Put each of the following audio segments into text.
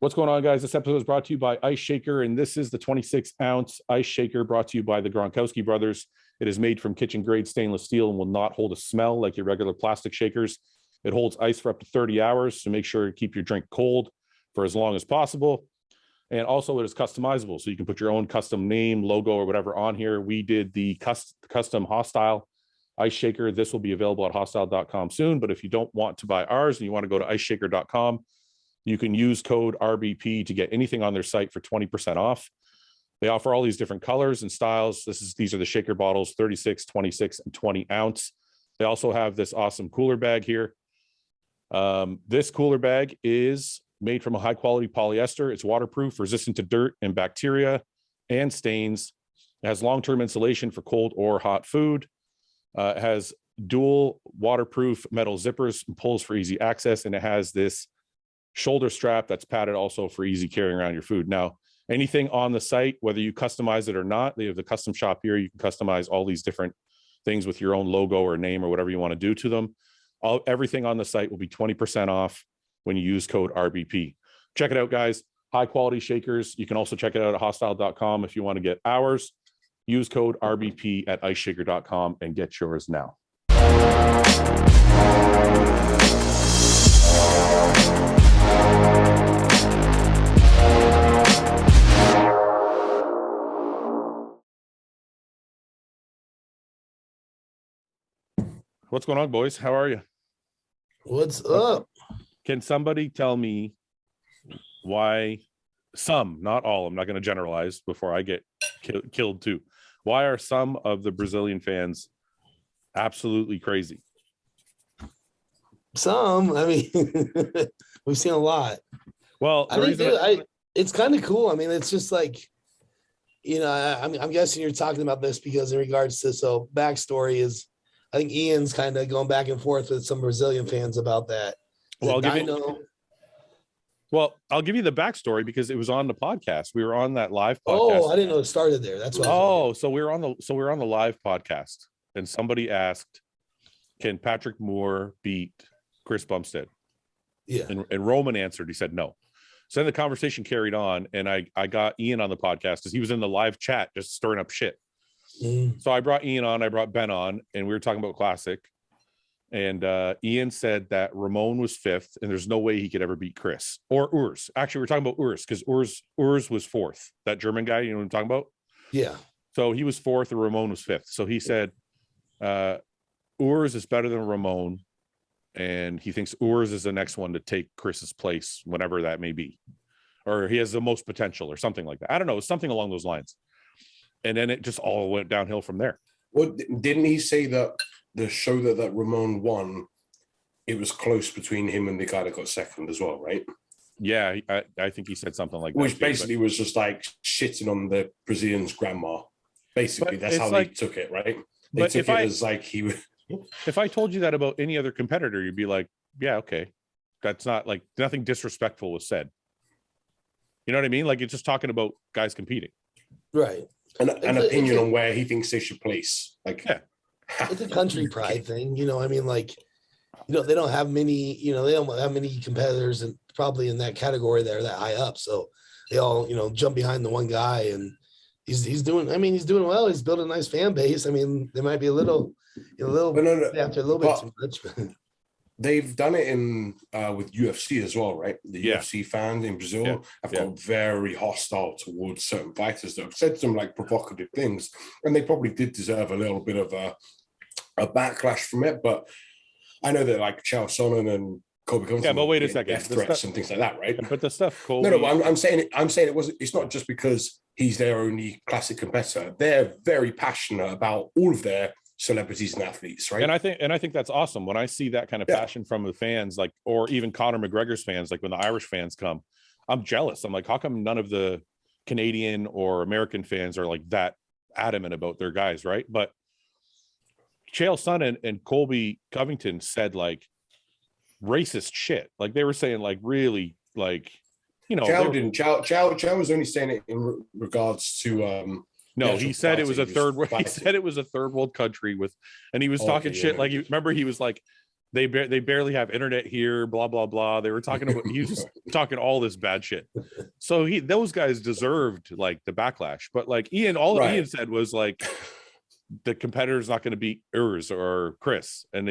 What's going on, guys? This episode is brought to you by Ice Shaker, and this is the 26-ounce Ice Shaker brought to you by the Gronkowski brothers. It is made from kitchen-grade stainless steel and will not hold a smell like your regular plastic shakers. It holds ice for up to 30 hours, so make sure to keep your drink cold for as long as possible. And also, it is customizable, so you can put your own custom name, logo, or whatever on here. We did the custom Hostile Ice Shaker. This will be available at hostile.com soon, but if you don't want to buy ours and you want to go to iceshaker.com, you can use code RBP to get anything on their site for 20% off. They offer all these different colors and styles. These are the shaker bottles, 36, 26, and 20 ounce. They also have this awesome cooler bag here. This cooler bag is made from a high quality polyester. It's waterproof, resistant to dirt and bacteria and stains. It has long-term insulation for cold or hot food. It has dual waterproof metal zippers and pulls for easy access. And it has this shoulder strap that's padded also for easy carrying around your food. Now, anything on the site, whether you customize it or not, they have the custom shop here. You can customize all these different things with your own logo or name or whatever you want to do to them. Everything on the site will be 20% off when you use code RBP. Check it out, guys. High quality shakers. You can also check it out at hostile.com if you want to get ours. Use code RBP at iceshaker.com and get yours now. What's going on, boys? How are you? What's up? Can somebody tell me why some, not all, I'm not going to generalize before I get killed too. Why are some of the Brazilian fans absolutely crazy? Some, I mean, we've seen a lot. Well, it's kind of cool. I mean, it's just like, I'm guessing you're talking about this because in regards to, backstory is, I think Iain's kind of going back and forth with some Brazilian fans about that. Well, I'll give you the backstory because it was on the podcast. We were on that live podcast. Oh, I didn't know it started there. That's what. So we were on the live podcast, and somebody asked, "Can Patrick Moore beat Chris Bumstead?" Yeah. And Roman answered. He said no. So then the conversation carried on, and I got Iain on the podcast because he was in the live chat just stirring up shit. So I brought Iain on, I brought Ben on, and we were talking about Classic. And Iain said that Ramon was fifth, and there's no way he could ever beat Chris or Urs. Actually, we're talking about Urs because Urs was fourth. That German guy, you know what I'm talking about? Yeah. So he was fourth, and Ramon was fifth. So he said Urs is better than Ramon, and he thinks Urs is the next one to take Chris's place, whenever that may be, or he has the most potential, or something like that. I don't know, something along those lines. And then it just all went downhill from there. Well, didn't he say that the show that Ramon won, it was close between him and the guy that got second as well, right? Yeah, I think he said something like that. Which basically was just like shitting on the Brazilian's grandma. Basically, that's how they took it, right? They took it as like he was... If I told you that about any other competitor, you'd be like, yeah, okay. That's not like, nothing disrespectful was said. You know what I mean? Like, it's just talking about guys competing. Right. An opinion on where he thinks they should place. Like, yeah. It's a country pride thing, I mean, like, they don't have many, they don't have many competitors and probably in that category that are that high up. So they all, jump behind the one guy, and he's doing well. He's built a nice fan base. I mean, there might be a little after a little bit too much. They've done it in with UFC as well, right? The UFC fans in Brazil have got very hostile towards certain fighters that have said some like provocative things, and they probably did deserve a little bit of a backlash from it. But I know that like Chow and Colby Covington, yeah, but wait a second, death threats and things like that, right? But the stuff, Colby... No, I'm saying it wasn't. It's not just because he's their only classic competitor. They're very passionate about all of their celebrities and athletes, right? And I think that's awesome when I see that kind of passion from the fans, like, or even Conor McGregor's fans, like when the Irish fans come, I'm jealous. I'm like, how come none of the Canadian or American fans are like that adamant about their guys, right? But Chael Sonnen and Colby Covington said like racist shit. Like they were saying like really like, Chow was only saying it in regards to no, he said it was a third. He said it was a third world country with, and he was talking shit. Like, remember, he was like, they barely have internet here, blah blah blah. They were talking about, he was just talking all this bad shit. So those guys deserved like the backlash. But like Iain, Iain said was like, the competitor's not going to beat Urs or Chris, and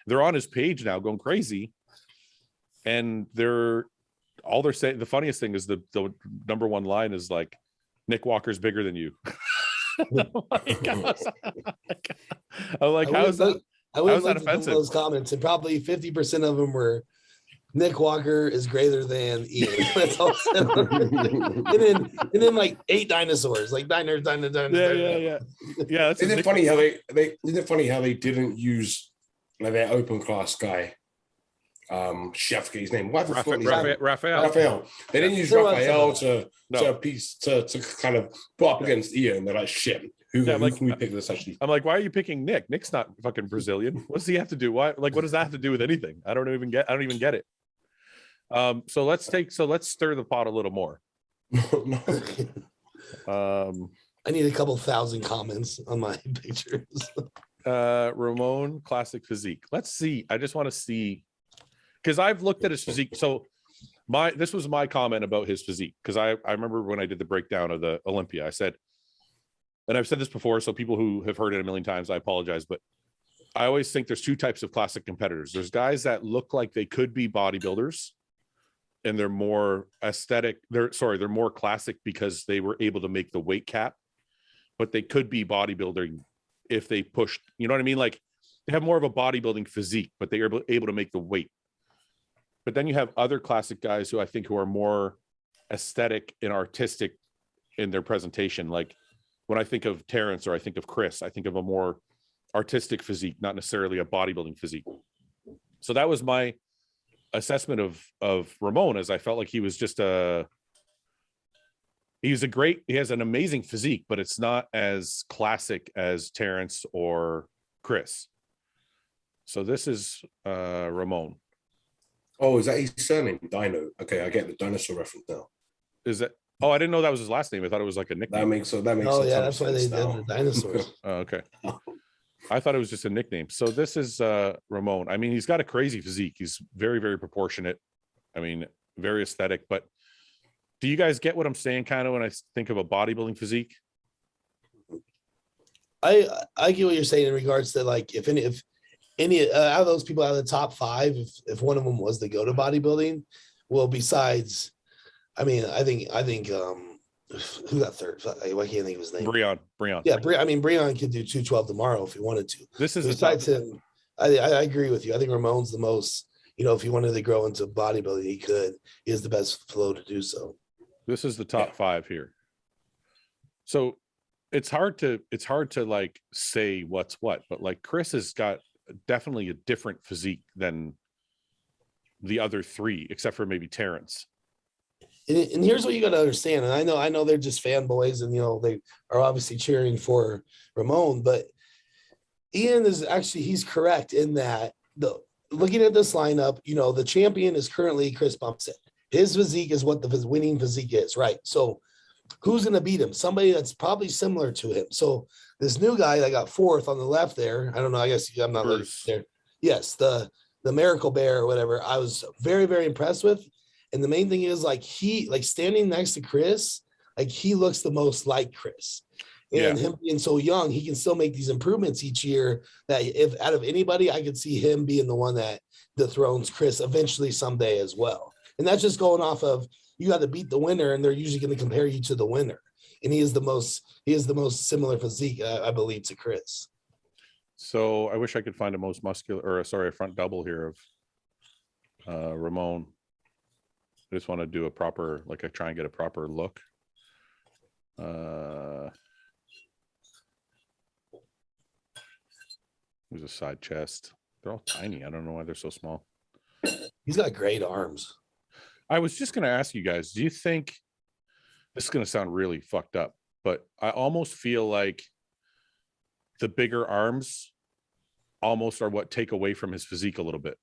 they're on his page now going crazy, and they're saying, the funniest thing is the number one line is like, Nick Walker's bigger than you. I'm like, how's that? I would like to come to those comments, and probably 50% of them were, Nick Walker is greater than Iain. That's all. and then like 8 dinosaurs, like diners. Yeah. Isn't it funny how they didn't use like their open class guy? Chef, his name. Raphael. They didn't use Raphael to kind of put up against Iain. They're like, shit. Who can we pick this actually? I'm like, why are you picking Nick? Nick's not fucking Brazilian. What does he have to do? Why? Like, what does that have to do with anything? I don't even get it. So let's stir the pot a little more. I need a couple thousand comments on my pictures. Ramon classic physique. Let's see. I just want to see, because I've looked at his physique. So this was my comment about his physique, because I remember when I did the breakdown of the Olympia, I said, and I've said this before, so people who have heard it a million times, I apologize, but I always think there's 2 types of classic competitors. There's guys that look like they could be bodybuilders, and they're more aesthetic. They're more classic because they were able to make the weight cap, but they could be bodybuilding if they pushed, you know what I mean? Like, they have more of a bodybuilding physique, but they are able to make the weight. But then you have other classic guys who I think who are more aesthetic and artistic in their presentation. Like, when I think of Terrence or I think of Chris, I think of a more artistic physique, not necessarily a bodybuilding physique. So that was my assessment of Ramon, as I felt like he was just he has an amazing physique, but it's not as classic as Terrence or Chris. So this is Ramon. Oh, is that his surname? Dino. Okay, I get the dinosaur reference now. Is that? Oh, I didn't know that was his last name. I thought it was like a nickname. That makes oh yeah, that's why they did the dinosaurs. Oh, okay. I thought it was just a nickname. So this is Ramon. I mean, he's got a crazy physique. He's very, very proportionate. I mean, very aesthetic. But do you guys get what I'm saying kind of when I think of a bodybuilding physique? I get what you're saying in regards to, like, if any out of those people out of the top 5, if one of them was to go to bodybuilding, well, besides, I mean, I think who got third? I can't think of his name. Breon. Yeah, I mean, Breon could do 212 tomorrow if he wanted to. This is besides him. I agree with you. I think Ramon's the most, if he wanted to grow into bodybuilding, he could. He has the best flow to do so. This is the top 5 here. So it's hard to like say what's what, but like Chris has got definitely a different physique than the other 3, except for maybe Terrence. And here's what you got to understand. And I know they're just fanboys, and they are obviously cheering for Ramon, but Iain is actually, he's correct in that looking at this lineup, the champion is currently Chris Bumstead. His physique is what the winning physique is, right? So who's going to beat him? Somebody that's probably similar to him. So this new guy that got 4th on the left there, I don't know, I guess I'm not there. Yes, the Miracle Bear or whatever, I was very, very impressed with. And the main thing is, like, he, like, standing next to Chris, like, he looks the most like Chris. And him being so young, he can still make these improvements each year, that if out of anybody, I could see him being the one that dethrones Chris eventually someday as well. And that's just going off of, you got to beat the winner, and they're usually going to compare you to the winner. And he is the most similar physique, I believe, to Chris. So I wish I could find a front double here of Ramon. I just want to do a proper, like, I try and get a proper look. There's a side chest. They're all tiny. I don't know why they're so small. He's got great arms. I was just going to ask you guys, do you think, this is going to sound really fucked up, but I almost feel like the bigger arms almost are what take away from his physique a little bit.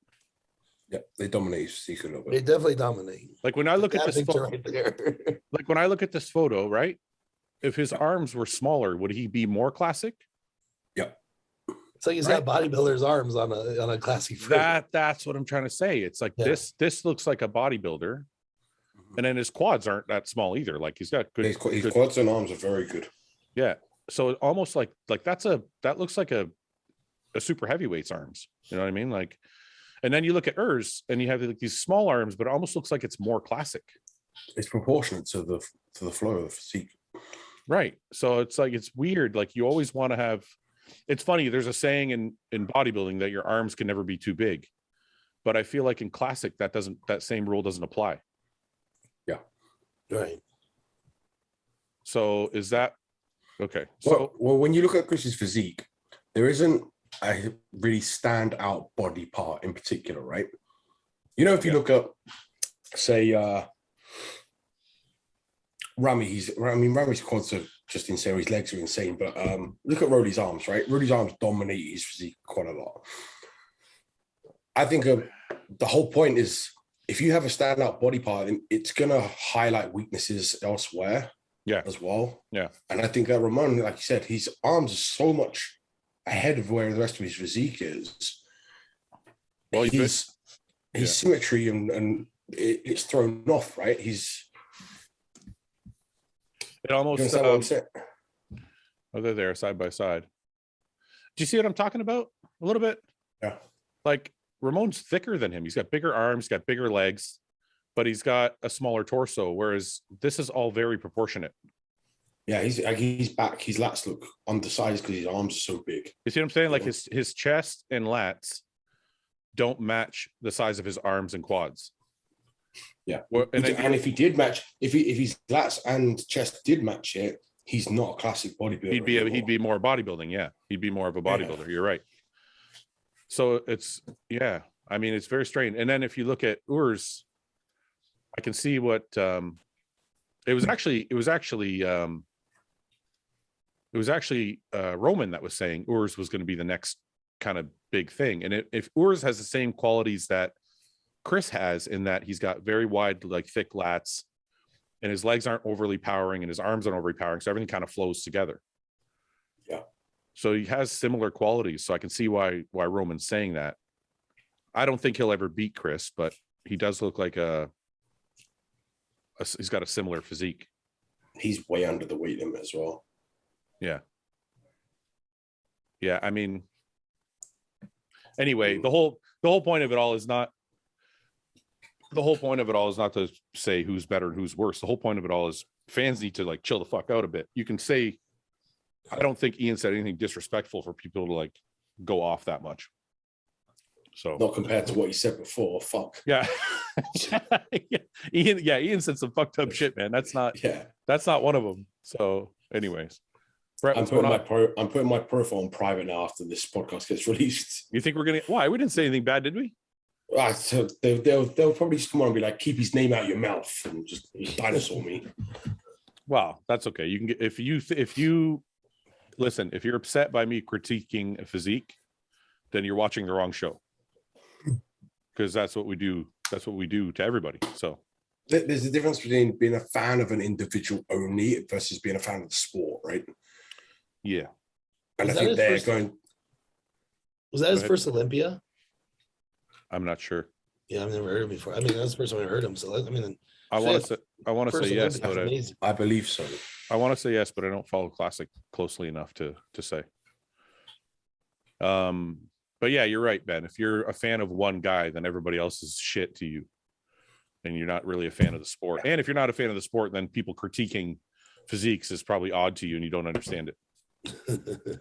Yeah, they dominate his physique a little bit. They definitely dominate. Like, when I look at this photo, right there. Like, when I look at this photo, right? If his arms were smaller, would he be more classic? Yeah. It's like he's got bodybuilder's arms on a classic frame. That's what I'm trying to say. It's like this looks like a bodybuilder, and then his quads aren't that small either. Like he's got good. His quads and arms are very good. Yeah. So it almost like that looks like a super heavyweight's arms. You know what I mean? Like, and then you look at Urs and you have like these small arms, but it almost looks like it's more classic. It's proportionate to the flow of the physique. Right. So it's like, it's weird. Like you always want to have, it's funny. There's a saying in bodybuilding that your arms can never be too big, but I feel like in classic, that same rule doesn't apply. Yeah. Right. So is that okay? So well, when you look at Chris's physique, there isn't a really standout body part in particular, right? You know, if you look at, say, Rami's quads are just insane. His legs are insane. But look at Roddy's arms, right? Roddy's arms dominate his physique quite a lot. I think the whole point is if you have a standout body part, it's going to highlight weaknesses elsewhere as well. Yeah. And I think that Ramon, like you said, his arms are so much ahead of where the rest of his physique is. Well, his symmetry and it's thrown off, right? It almost oh, they're there side by side. Do you see what I'm talking about? A little bit. Yeah. Like Ramon's thicker than him. He's got bigger arms, got bigger legs, but he's got a smaller torso. Whereas this is all very proportionate. Yeah, he's back. His lats look undersized because his arms are so big. You see what I'm saying? Like his chest and lats don't match the size of his arms and quads. Yeah, and if he did match, if his lats and chest did match it, he's not a classic bodybuilder. He'd be more bodybuilding. Yeah, he'd be more of a bodybuilder. Yeah. You're right. So it's I mean, it's very strange. And then if you look at Urs, I can see what it was actually Roman that was saying Urs was going to be the next kind of big thing. And if Urs has the same qualities that Chris has, in that he's got very wide, like thick lats, and his legs aren't overly powering and his arms aren't overly powering, so everything kind of flows together. Yeah. So he has similar qualities. So I can see why Roman's saying that. I don't think he'll ever beat Chris, but he does look like he's got a similar physique. He's way under the weight limit as well. Yeah. Yeah. I mean, anyway, the whole point of it all is not to say who's better and who's worse. The whole point of it all is fans need to like chill the fuck out a bit. You can say, I don't think Iain said anything disrespectful for people to like go off that much. So not compared to what he said before. Fuck. Yeah. Iain said some fucked up shit, man. That's not one of them. So anyways, Brett, I'm putting my profile on private now after this podcast gets released. You think we're gonna? Why? We didn't say anything bad, did we? So they'll probably just come on and be like, keep his name out of your mouth and just dinosaur me. Wow, that's okay. You can get if you listen. If you're upset by me critiquing a physique, then you're watching the wrong show. Because that's what we do. That's what we do to everybody. So there's a difference between being a fan of an individual only versus being a fan of the sport, right? Yeah. And I think they're going. Was that his first Olympia? I'm not sure. Yeah, I've never heard him before. I mean, that's the first time I heard him. So I mean, I want to say yes, but I believe so. I want to say yes, but I don't follow Classic closely enough to say. But yeah, you're right, Ben. If you're a fan of one guy, then everybody else is shit to you, and you're not really a fan of the sport. And if you're not a fan of the sport, then people critiquing physiques is probably odd to you, and you don't understand it.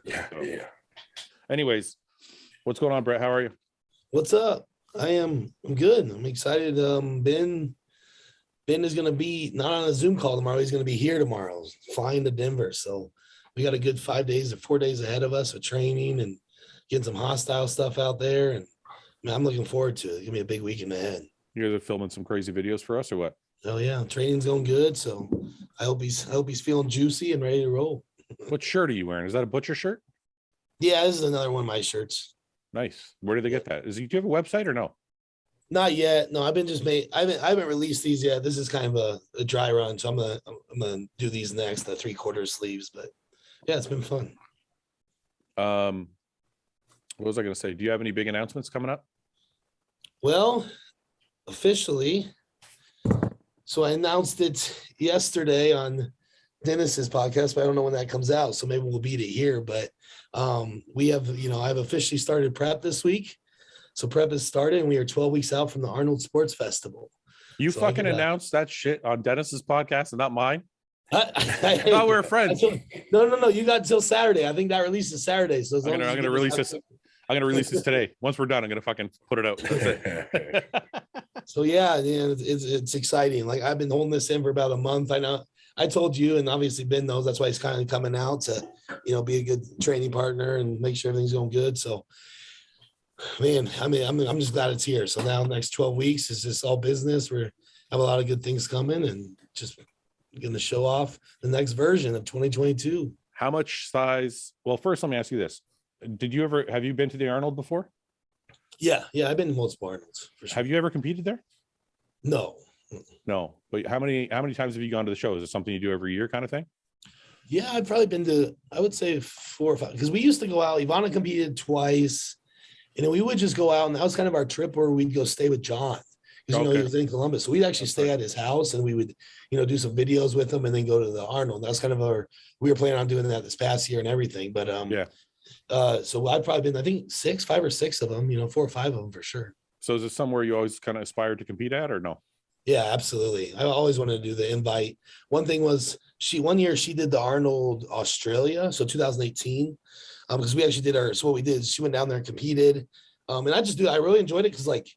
Yeah. Anyways, what's going on, Brett? How are you? What's up? I'm good. I'm excited. Ben is going to be not on a Zoom call tomorrow. He's going to be here tomorrow, flying to Denver. So we got a good 4 days ahead of us with training and getting some hostile stuff out there. And I'm looking forward to it. It's gonna be a big weekend ahead. You guys are filming some crazy videos for us or what? Oh yeah, training's going good. So I hope he's feeling juicy and ready to roll. What shirt are you wearing? Is that a butcher shirt? Yeah, this is another one of my shirts. Nice. Where did they get that? Do you have a website or no? Not yet. No, I haven't released these yet. This is kind of a dry run, so I'm gonna do these next, the 3/4 sleeves. But yeah, it's been fun. What was I going to say? Do you have any big announcements coming up? Well, officially, so I announced it yesterday on Dennis's podcast, but I don't know when that comes out. So maybe we'll beat it here. But we have, I've officially started prep this week. So prep has started, and we are 12 weeks out from the Arnold Sports Festival. You fucking announced that shit on Dennis's podcast and not mine? I thought we were friends. No. You got until Saturday. I think that releases Saturday. So I'm gonna release this. I'm gonna release this today. Once we're done, I'm gonna fucking put it out. That's it. So yeah, it's exciting. Like I've been holding this in for about a month. I know I told you, and obviously Ben knows. That's why he's kind of coming out to, be a good training partner and make sure everything's going good. So, man, I'm just glad it's here. So now the next 12 weeks is just all business. We have a lot of good things coming, and just going to show off the next version of 2022. How much size? Well, first, let me ask you this. Have you been to the Arnold before? Yeah. I've been to multiple Arnolds for sure. Have you ever competed there? No. But how many times have you gone to the show? Is it something you do every year kind of thing? Yeah, I've probably been to, I would say 4 or 5, because we used to go out. Ivana competed twice, and then we would just go out, and that was kind of our trip where we'd go stay with John. Because, he was in Columbus. So we'd actually stay at his house, and we would, do some videos with him and then go to the Arnold. That's kind of we were planning on doing that this past year and everything. But, so I've probably been, I think 5 or 6 of them, 4 or 5 of them for sure. So is it somewhere you always kind of aspire to compete at, or no? Yeah, absolutely. I always wanted to do the invite. One thing was one year she did the Arnold Australia. So 2018, because we actually so what we did is she went down there and competed. And I really enjoyed it. Cause like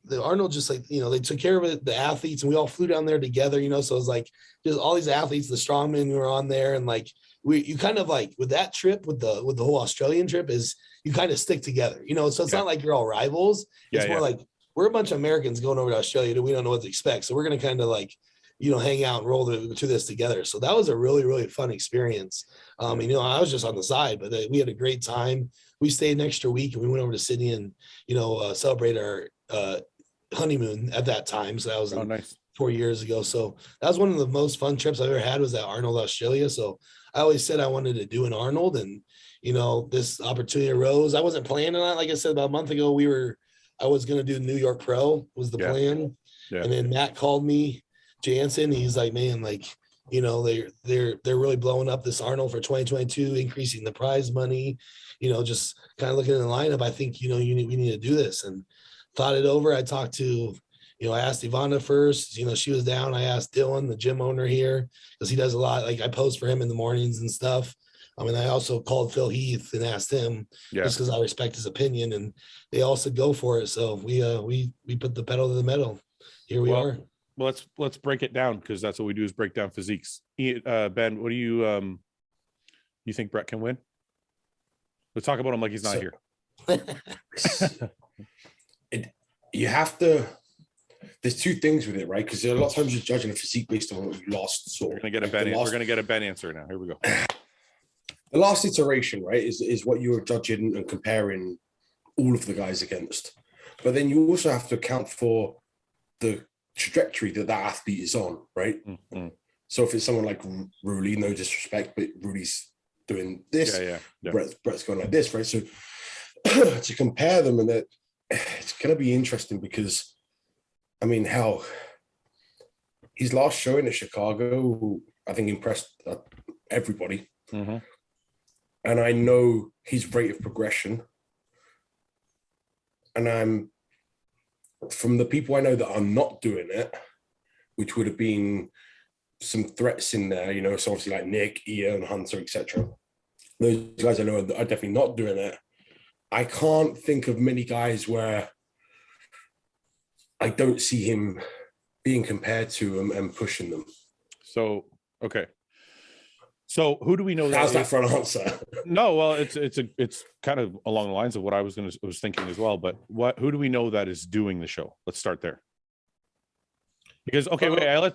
the Arnold, just like, they took care of it, the athletes, and we all flew down there together, so it was like just all these athletes, the strongmen who were on there. And like, you kind of like with that trip, with the whole Australian trip, is you kind of stick together, so it's not like you're all rivals. It's more like, we're a bunch of Americans going over to Australia. We don't know what to expect. So we're going to kind of like, hang out and roll through this together. So that was a really, really fun experience. I was just on the side, but we had a great time. We stayed an extra week, and we went over to Sydney and, celebrate our honeymoon at that time. So that was nice. 4 years ago. So that was one of the most fun trips I've ever had, was at Arnold, Australia. So I always said I wanted to do an Arnold, and, this opportunity arose. I wasn't planning on it. Like I said, about a month ago, I was going to do New York Pro was the plan. Yeah. And then Matt called me, Jansen. He's like, man, like, they're really blowing up this Arnold for 2022, increasing the prize money, just kind of looking in the lineup. I think, we need to do this, and thought it over. I talked to, I asked Ivana first, she was down. I asked Dylan, the gym owner here, because he does a lot. Like I post for him in the mornings and stuff. I also called Phil Heath and asked him, just because I respect his opinion, and they all said go for it. So we put the pedal to the metal. Here we are. Well, let's break it down, because that's what we do, is break down physiques. Ben, what do you think Brett can win? Let's talk about him like he's not here. You have to. There's 2 things with it, right? Because a lot of times you're judging a physique based on what you lost. So we're gonna get a Ben answer now. Here we go. The last iteration, right, is what you're judging and comparing all of the guys against. But then you also have to account for the trajectory that athlete is on, right? Mm-hmm. So if it's someone like Rudy, no disrespect, but Rudy's doing this, Brett's going like this, right? So to compare them, and that it's going to be interesting, because hell, his last showing at Chicago, I think, impressed everybody. Mm-hmm. And I know his rate of progression. And from the people I know that are not doing it, which would have been some threats in there, so obviously like Nick, Iain, Hunter, etc. Those guys I know are definitely not doing it. I can't think of many guys where I don't see him being compared to them and pushing them. So, okay. So who do we know? How's that for an answer? No, well, it's kind of along the lines of what I was thinking as well. But who do we know that is doing the show? Let's start there. Because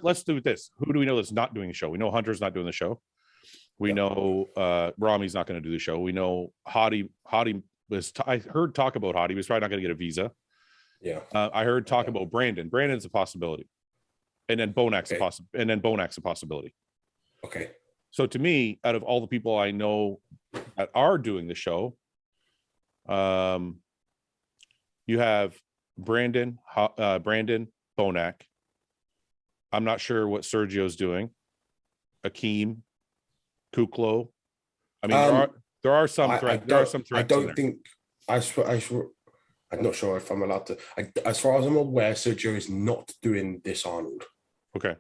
let's do this. Who do we know that's not doing the show? We know Hunter's not doing the show. We know Rami's not going to do the show. We know Hadi was. I heard talk about Hadi. He was probably not going to get a visa. Yeah. I heard talk about Brandon. Brandon's a possibility, and then Bonak's a possibility. Okay. So to me, out of all the people I know that are doing the show, You have Brandon Bonac. I'm not sure what Sergio's doing. Akeem, Kuklo. I mean, there are some threats. There are some threats. I don't think. I swear. I'm not sure if I'm allowed to. As far as I'm aware, Sergio is not doing this Arnold. Okay.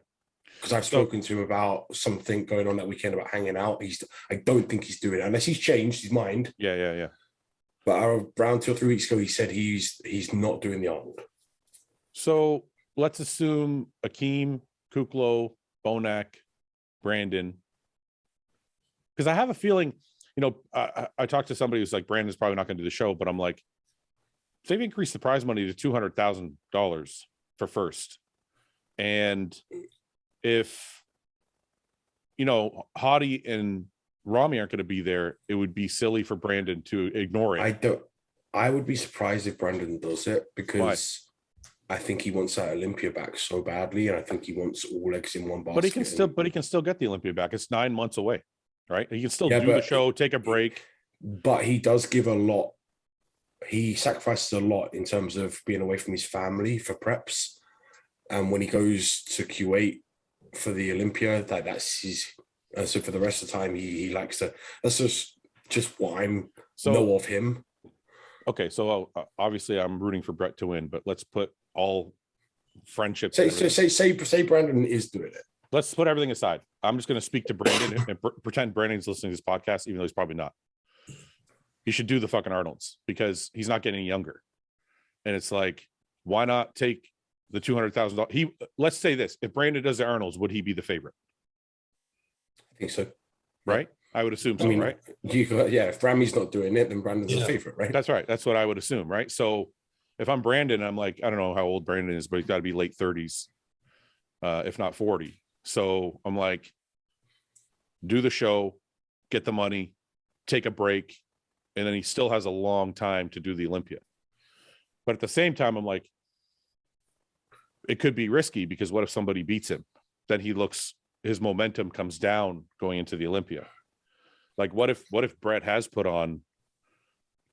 Because I've spoken to him about something going on that weekend about hanging out. I don't think he's doing it unless he's changed his mind. Yeah. But around 2 or 3 weeks ago, he said he's not doing the Arnold. So let's assume Akeem, Kuklo, Bonac, Brandon. Because I have a feeling, I talked to somebody who's like, Brandon's probably not going to do the show, but I'm like, they've increased the prize money to $200,000 for first. And if, Hottie and Rami aren't going to be there, it would be silly for Brandon to ignore it. I would be surprised if Brandon does it, because I think he wants that Olympia back so badly, and I think he wants all eggs in one basket. But he can still get the Olympia back. It's 9 months away, right? He can still do the show, take a break. But he does give a lot. He sacrifices a lot in terms of being away from his family for preps, and when he goes to Kuwait for the Olympia, that's his. So for the rest of the time, he likes to. That's just what I'm know of him. Okay, so obviously I'm rooting for Brett to win, but let's put all friendships. Say Brandon is doing it. Let's put everything aside. I'm just going to speak to Brandon and pretend Brandon's listening to this podcast, even though he's probably not. He should do the fucking Arnolds because he's not getting any younger. And it's like, why not take the $200,000? Let's say this: if Brandon does the Arnolds, would he be the favorite? I think so. Right? I would assume so, right? If Rami's not doing it, then Brandon's the favorite, right? That's right. That's what I would assume, right? So if I'm Brandon, I'm like, I don't know how old Brandon is, but he's got to be late 30s, if not 40. So I'm like, do the show, get the money, take a break, and then he still has a long time to do the Olympia. But at the same time, I'm like, it could be risky because what if somebody beats him? Then his momentum comes down going into the Olympia. Like, what if Brett has put on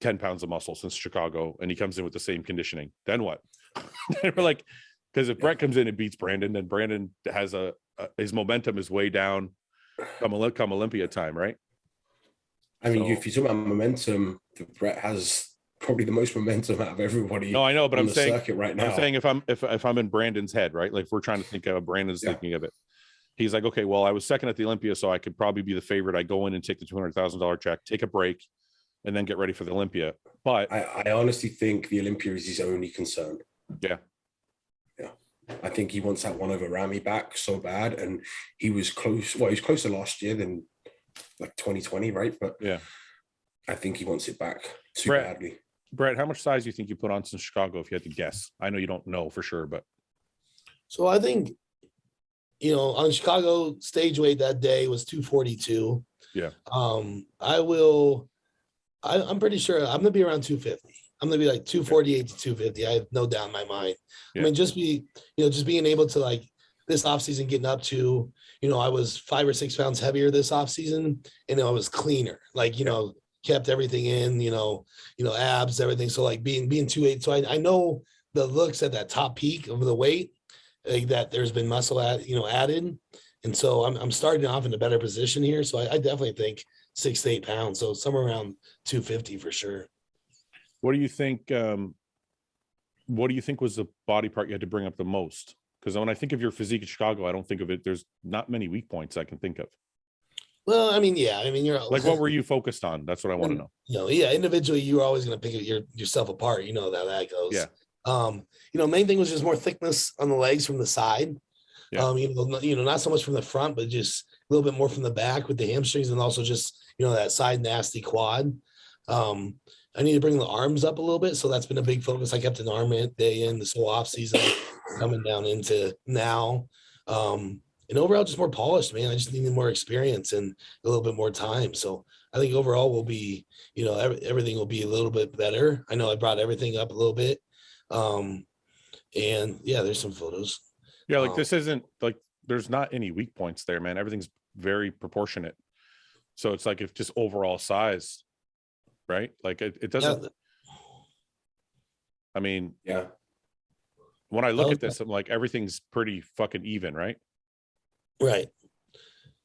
10 pounds of muscle since Chicago and he comes in with the same conditioning? Then what? We're like, because if Brett comes in and beats Brandon, then Brandon has his momentum is way down come Olympia time, right? I mean, if you talk about momentum, Brett has probably the most momentum out of everybody. No, I know, but I'm saying circuit right now. I'm saying if I'm in Brandon's head, right? Like, if we're trying to think of Brandon's thinking of it. He's like, okay, well, I was second at the Olympia, so I could probably be the favorite. I go in and take the $200,000 check, take a break, and then get ready for the Olympia. But I honestly think the Olympia is his only concern. Yeah. I think he wants that one over Rami back so bad, and he was close. Well, he was closer last year than like 2020, right? But yeah, I think he wants it back too badly. Brett, how much size do you think you put on since Chicago, if you had to guess? I know you don't know for sure, but so I think, on Chicago, stage weight that day was 242. Yeah. I'm pretty sure I'm gonna be around 250. I'm gonna be like 248 to 250. I have no doubt in my mind. Yeah. I mean, just being able to, like, this offseason getting up to, I was 5 or 6 pounds heavier this offseason, and I was cleaner, like, kept everything in, abs, everything. So like being 280. So I know the looks at that top peak of the weight, like, that there's been muscle added. And so I'm starting off in a better position here. So I definitely think 6 to 8 pounds. So somewhere around 250 for sure. What do you think? What do you think was the body part you had to bring up the most? Because when I think of your physique in Chicago, I don't think of it. There's not many weak points I can think of. Well, I mean, you're like, what were you focused on? That's what I want to know. Individually, you're always going to pick yourself apart. You know how that goes. Yeah. Main thing was just more thickness on the legs from the side. Yeah. Not so much from the front, but just a little bit more from the back with the hamstrings, and also just, that side nasty quad. I need to bring the arms up a little bit. So that's been a big focus. I kept an arm day in this whole off season coming down into now. And overall, just more polished, man. I just need more experience and a little bit more time. So I think overall will be, everything will be a little bit better. I know I brought everything up a little bit. And yeah, there's some photos. Yeah. Like, this isn't like, there's not any weak points there, man. Everything's very proportionate. So it's like, if just overall size, right? Like, it doesn't, I mean, yeah. When I look at this, I'm like, everything's pretty fucking even, right? Right.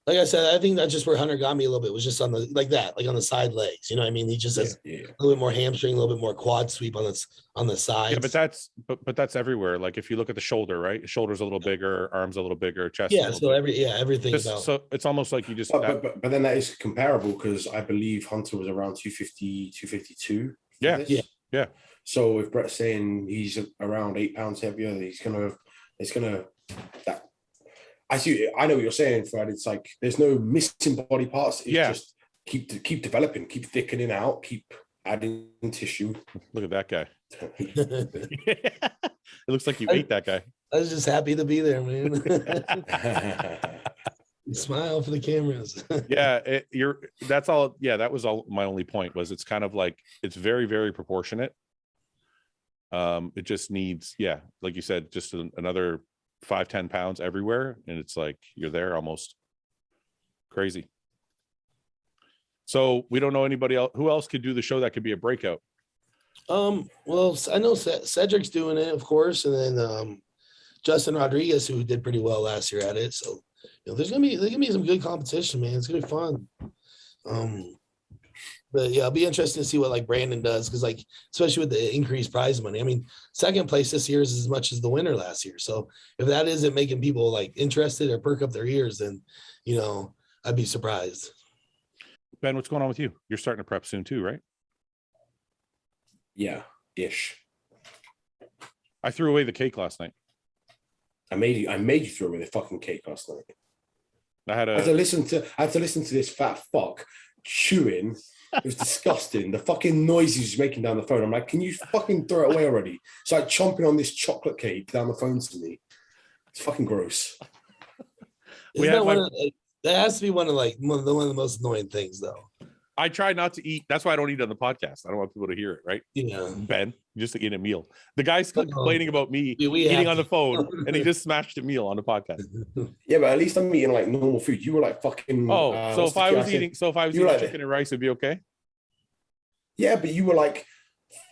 Like I said, I think that's just where Hunter got me a little bit, was just on the like on the side legs. You know what I mean? He just has a little bit more hamstring, a little bit more quad sweep on the sides. Yeah, but that's everywhere. Like if you look at the shoulder, right? Shoulder's a little bigger, arms a little bigger, chest. Yeah, so everything so it's almost like you just but then that is comparable, because I believe Hunter was around 250, 252. Yeah. So if Brett's saying he's around 8 pounds heavier, it's gonna that. I know what you're saying, Fred. It's like there's no missing body parts. It's just keep developing, keep thickening out, keep adding tissue. Look at that guy. It looks like you ate that guy. I was just happy to be there, man. Smile for the cameras. That's all. Yeah, that was all. My only point was it's kind of like it's very, very proportionate. It just needs, like you said, just another 5-10 pounds everywhere, and it's like you're there almost. Crazy. So we don't know anybody else who else could do the show that could be a breakout. Well, I know Cedric's doing it, of course, and then Justin Rodriguez, who did pretty well last year at it. So there's gonna be some good competition, man. It's gonna be fun. But yeah, it'll be interesting to see what like Brandon does, because like especially with the increased prize money. I mean, second place this year is as much as the winner last year. So if that isn't making people like interested or perk up their ears, then I'd be surprised. Ben, what's going on with you? You're starting to prep soon too, right? Yeah, ish. I threw away the cake last night. I made you throw away the fucking cake last night. I had to listen to this fat fuck chewing. It was disgusting. The fucking noise he was making down the phone. I'm like, can you fucking throw it away already? It's like chomping on this chocolate cake down the phone to me. It's fucking gross. That has to be one of the most annoying things, though. I try not to eat. That's why I don't eat on the podcast. I don't want people to hear it, right? Yeah. Ben, just to eat a meal. The guy's complaining about me eating on the phone, and he just smashed a meal on the podcast. Yeah, but at least I'm eating like normal food. You were like fucking. So if I was eating chicken and rice, it'd be okay. Yeah, but you were like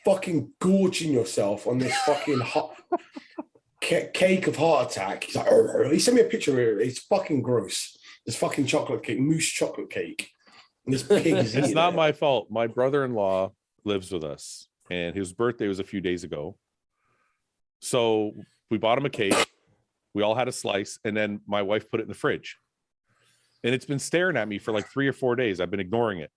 fucking gorging yourself on this fucking cake of heart attack. He's like, he sent me a picture of it. It's fucking gross. This fucking chocolate cake, mousse chocolate cake. This pig is it's not my fault. My brother-in-law lives with us, and his birthday was a few days ago. So we bought him a cake. We all had a slice, and then my wife put it in the fridge. And it's been staring at me for like 3 or 4 days. I've been ignoring it.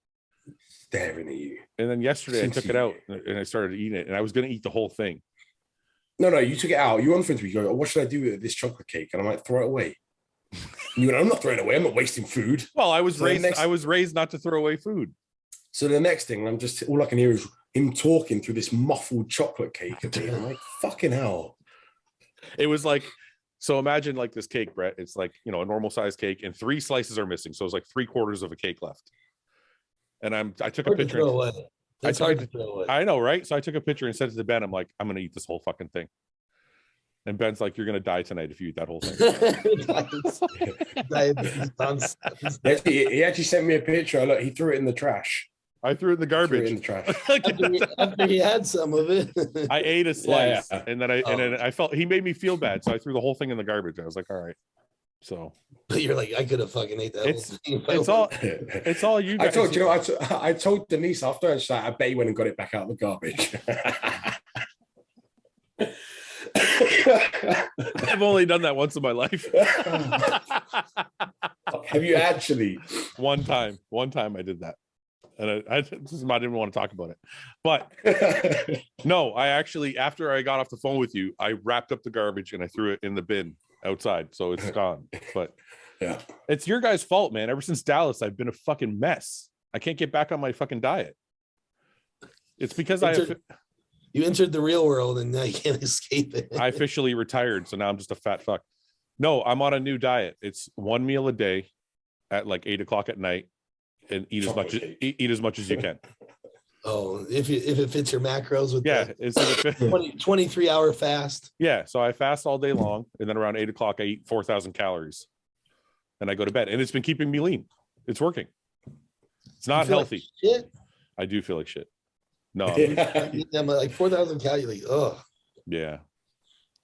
Staring at you. And then yesterday I took it out and I started eating it, and I was going to eat the whole thing. No, you took it out. You were on the fridge. You go, oh, what should I do with this chocolate cake? And I'm like, throw it away. You know, I'm not throwing it away. I'm not wasting food. Well, I was raised not to throw away food. So the next thing, all I can hear is him talking through this muffled chocolate cake. I'm like, fucking hell. It was like, so imagine like this cake, Brett. It's like, a normal size cake, and 3 slices are missing. So it's like 3/4 of a cake left. And I took a picture. It's hard to throw away. I know, right? So I took a picture and sent it to Ben. I'm like, I'm going to eat this whole fucking thing. And Ben's like, you're going to die tonight if you eat that whole thing. He actually sent me a picture. Look, he threw it in the trash. I threw it in the garbage. In the trash. after he had some of it. I ate a slice, and then I felt he made me feel bad, so I threw the whole thing in the garbage. I was like, all right. So, but you're like, I could have fucking ate that. It's all you guys. I told Denise after, and she's like, I bet you went and got it back out of the garbage. I've only done that once in my life. Have you actually? One time I did that, and I didn't want to talk about it. But no, I actually, after I got off the phone with you, I wrapped up the garbage and I threw it in the bin outside, so it's gone. But yeah, it's your guys' fault, man. Ever since Dallas, I've been a fucking mess. I can't get back on my fucking diet. It's because you entered the real world and now you can't escape it. I officially retired, so now I'm just a fat fuck. No, I'm on a new diet. It's 1 meal a day at like 8 o'clock at night, and eat as much as you can. Oh, if it fits your macros with it's 23-hour fast. Yeah, so I fast all day long, and then around 8 o'clock I eat 4,000 calories, and I go to bed, and it's been keeping me lean. It's working. It's not healthy. Like shit? I do feel like shit. No. I'm like 4,000 calories. Ugh. Yeah.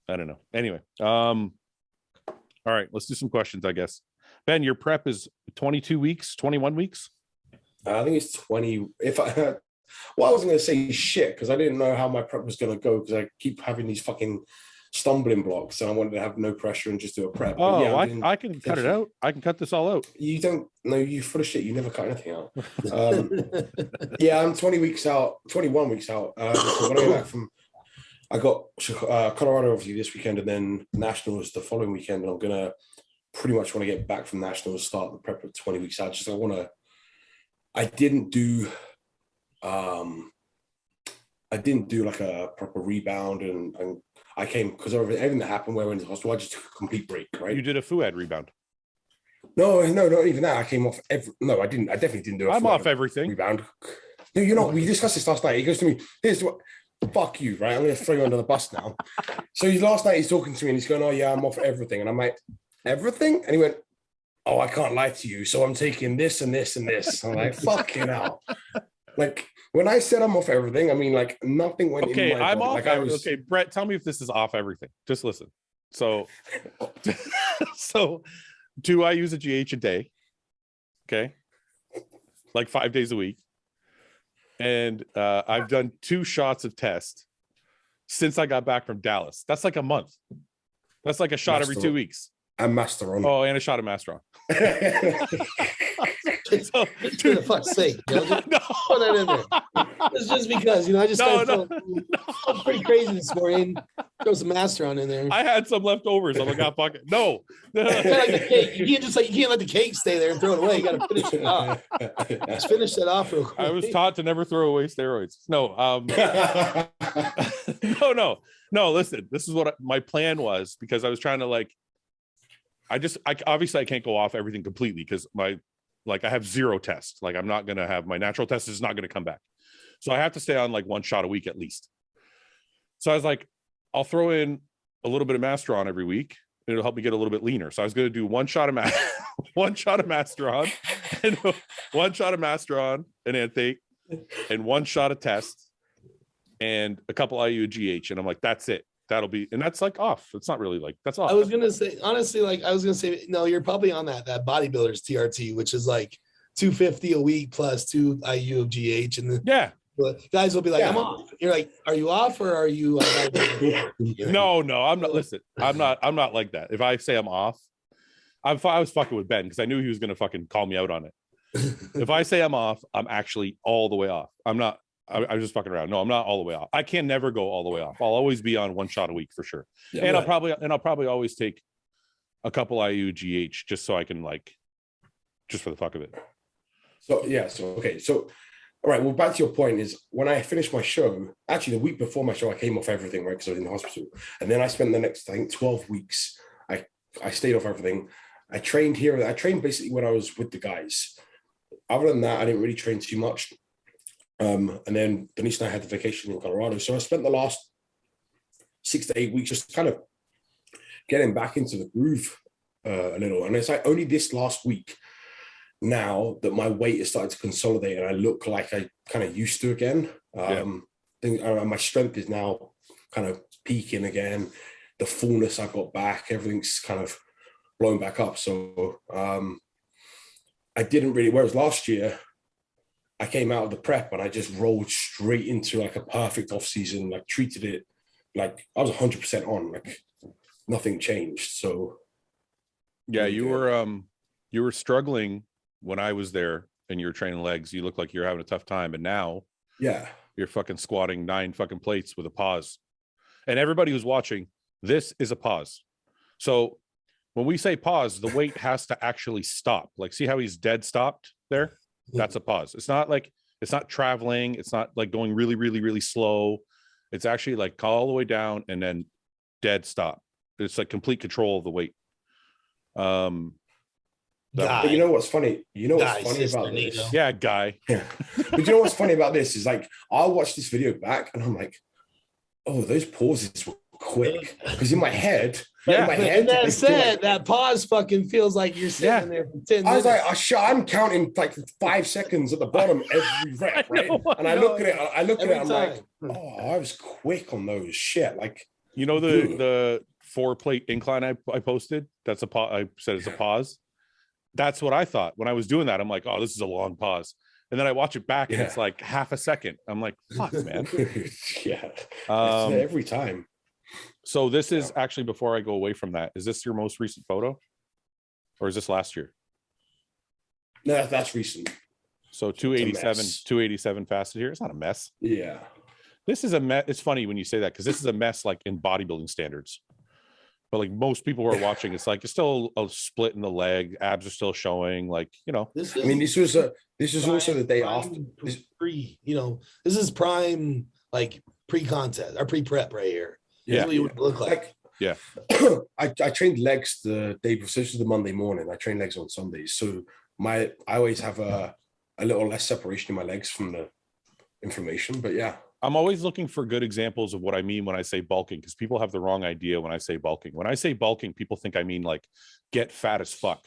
I don't know. Anyway, all right, let's do some questions, I guess. Ben, your prep is 22 weeks, 21 weeks? I think it's 20. If I well, I wasn't going to say shit because I didn't know how my prep was going to go because I keep having these fucking stumbling blocks and I wanted to have no pressure and just do a prep. Oh, yeah, I can cut it out. I can cut this all out. You don't know, you full of shit. You never cut anything out. Yeah, I'm 20 weeks out, 21 weeks out. So when I get back from, I got Colorado obviously this weekend and then Nationals the following weekend. And I'm going to pretty much want to get back from Nationals, start the prep at 20 weeks out. Just I didn't do like a proper rebound and I came because of everything that happened where I went to the hospital. I just took a complete break, right? You did a Fouad rebound. No, not even that. I came off no, I didn't. I definitely didn't do it. I'm off everything. Rebound. No, you're not. We discussed this last night. He goes to me, here's what, fuck you, right? I'm going to throw you under the bus now. So last night he's talking to me and he's going, oh yeah, I'm off everything. And I'm like, everything? And he went, oh, I can't lie to you. So I'm taking this and this and this. I'm like, fucking hell. Like, when I said I'm off everything, I mean, like, nothing went in my I'm body. off. Okay, Brett, tell me if this is off everything. Just listen. So, do I use a GH a day? Okay. Like 5 days a week. And I've done 2 shots of test since I got back from Dallas. That's like a month. That's like a shot every 2 weeks. And Masteron. Oh, and a shot of Masteron. So, for the fuck's sake, just throw that in there. It's just because, I just I'm pretty crazy this morning. Throw some Masteron in there. I had some leftovers. I'm like, oh, fuck it. No. Like the cake. You can't let the cake stay there and throw it away. You got to finish it off. Just finish that off real quick. I was taught to never throw away steroids. No. No. Listen, this is what my plan was because I was trying to obviously I can't go off everything completely because I have 0 tests. Like I'm not going to have my natural test is not going to come back. So I have to stay on like 1 shot a week at least. So I was like, I'll throw in a little bit of Masteron every week and it'll help me get a little bit leaner. So I was going to do 1 shot of one shot of Masteron and 1 shot of Masteron and Anthate and 1 shot of test and a couple IU GH. And I'm like, that's it. That'll be, and that's like off. It's not really like that's off. I was gonna say, honestly, no, you're probably on that bodybuilders TRT, which is like 250 a week plus 2 IU of GH, and then guys will be like, I'm off. You're like, are you off or are you? No, I'm not. Listen, I'm not like that. If I say I'm off, I was fucking with Ben because I knew he was gonna fucking call me out on it. If I say I'm off, I'm actually all the way off. I'm not. I was just fucking around. No, I'm not all the way off. I can never go all the way off. I'll always be on 1 shot a week for sure. Yeah, and I'll probably always take a couple IU GH just so I can just for the fuck of it. So yeah. So okay. So all right. Well, back to your point is when I finished my show. Actually, the week before my show, I came off everything, right? Because I was in the hospital, and then I spent the next 12 weeks. I stayed off everything. I trained here. I trained basically when I was with the guys. Other than that, I didn't really train too much. And then Denise and I had the vacation in Colorado. So I spent the last 6 to 8 weeks just kind of getting back into the groove a little. And it's like only this last week now that my weight is starting to consolidate and I look like I kind of used to again. I think my strength is now kind of peaking again. The fullness I got back, everything's kind of blowing back up. So I didn't really, whereas last year, I came out of the prep and I just rolled straight into like a perfect off season, like treated it like I was 100% on, like nothing changed. So yeah, you were struggling when I was there and you were training legs. You looked like you're having a tough time. And now you're fucking squatting 9 fucking plates with a pause. And everybody who's watching, this is a pause. So when we say pause, the weight has to actually stop. Like, see how he's dead stopped there? That's a pause. It's not traveling. It's not like going really, really, really slow. It's actually like all the way down and then dead stop. It's like complete control of the weight. But you know what's funny? You know what's funny about this? Yeah, guy. Yeah. But you know what's funny about this is like I'll watch this video back and I'm like, oh, those pauses were quick because in my head, that pause fucking feels like you're sitting there for 10 minutes. I was like, I'm counting like 5 seconds at the bottom every rep, right? And I look at it, I'm like, oh, I was quick on those shit. Like, the 4-plate incline I posted. That's a pause. I said it's a pause. That's what I thought when I was doing that. I'm like, oh, this is a long pause. And then I watch it back and it's like half a second. I'm like, fuck, man. Every time. So this is actually, before I go away from that, is this your most recent photo? Or is this last year? No, that's recent. So 287 fasted here. It's not a mess. Yeah. This is a mess. It's funny when you say that because this is a mess like in bodybuilding standards. But like most people who are watching, it's like it's still a split in the leg, abs are still showing, like, This is also the day after. This is prime, like pre-contest or pre-prep right here. This is what you would look like. Yeah. I trained legs the day before, this is the Monday morning. I train legs on Sundays. So I always have a little less separation in my legs from the information. But yeah. I'm always looking for good examples of what I mean when I say bulking, because people have the wrong idea when I say bulking. When I say bulking, people think I mean like get fat as fuck.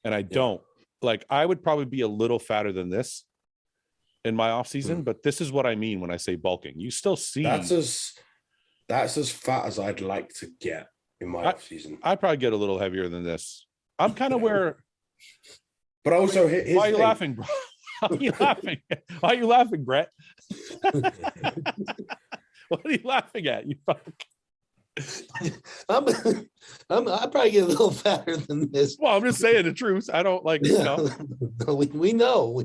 And I don't. Like I would probably be a little fatter than this in my off season, but this is what I mean when I say bulking. You still see that's as fat as I'd like to get in my off season. I'd probably get a little heavier than this. I'm kind of where. But also, why are you laughing, bro? Why are you laughing? Why are you laughing, Brett? What are you laughing at? You fuck. I probably get a little fatter than this. Well, I'm just saying the truth. I don't like. We know.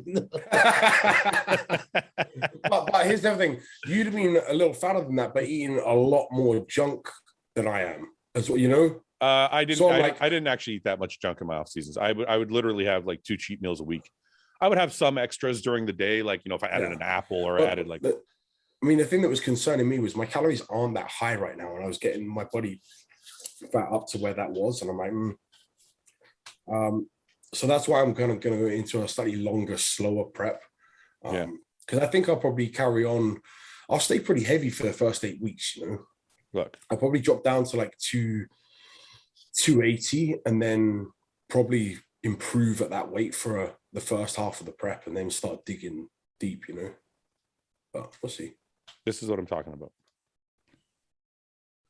but here's the other thing: you'd have been a little fatter than that, but eating a lot more junk than I am. That's what you know. I didn't. So I didn't actually eat that much junk in my off seasons. I would literally have like 2 cheat meals a week. I would have some extras during the day, like if I added an apple or added like. I mean, the thing that was concerning me was my calories aren't that high right now, and I was getting my body fat up to where that was, and I'm like, so that's why I'm going to go into a slightly longer, slower prep. Because I think I'll probably carry on. I'll stay pretty heavy for the first 8 weeks. Look, I'll probably drop down to like 280, and then probably improve at that weight for the first half of the prep, and then start digging deep. But we'll see. This is what I'm talking about.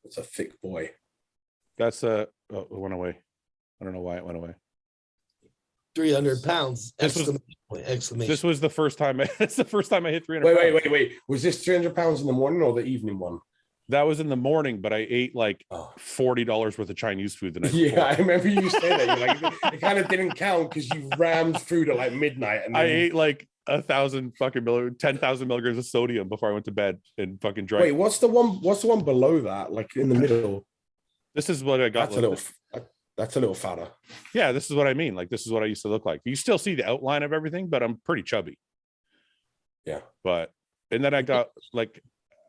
It's a thick boy. That's it went away. I don't know why it went away. 300 pounds. Exclamation. This was the first time. It's the first time I hit 300. Wait. Was this 300 pounds in the morning or the evening one? That was in the morning, but I ate like $40 worth of Chinese food the night before. Yeah, I remember you saying that. You're like, it kind of didn't count because you rammed food at like midnight. And then... I ate like 10,000 milligrams of sodium before I went to bed and fucking drank. Wait, what's the one below that? Like in the middle? This is what I got. That's a little fatter. Yeah, this is what I mean. Like this is what I used to look like. You still see the outline of everything, but I'm pretty chubby. Yeah. And then I got like,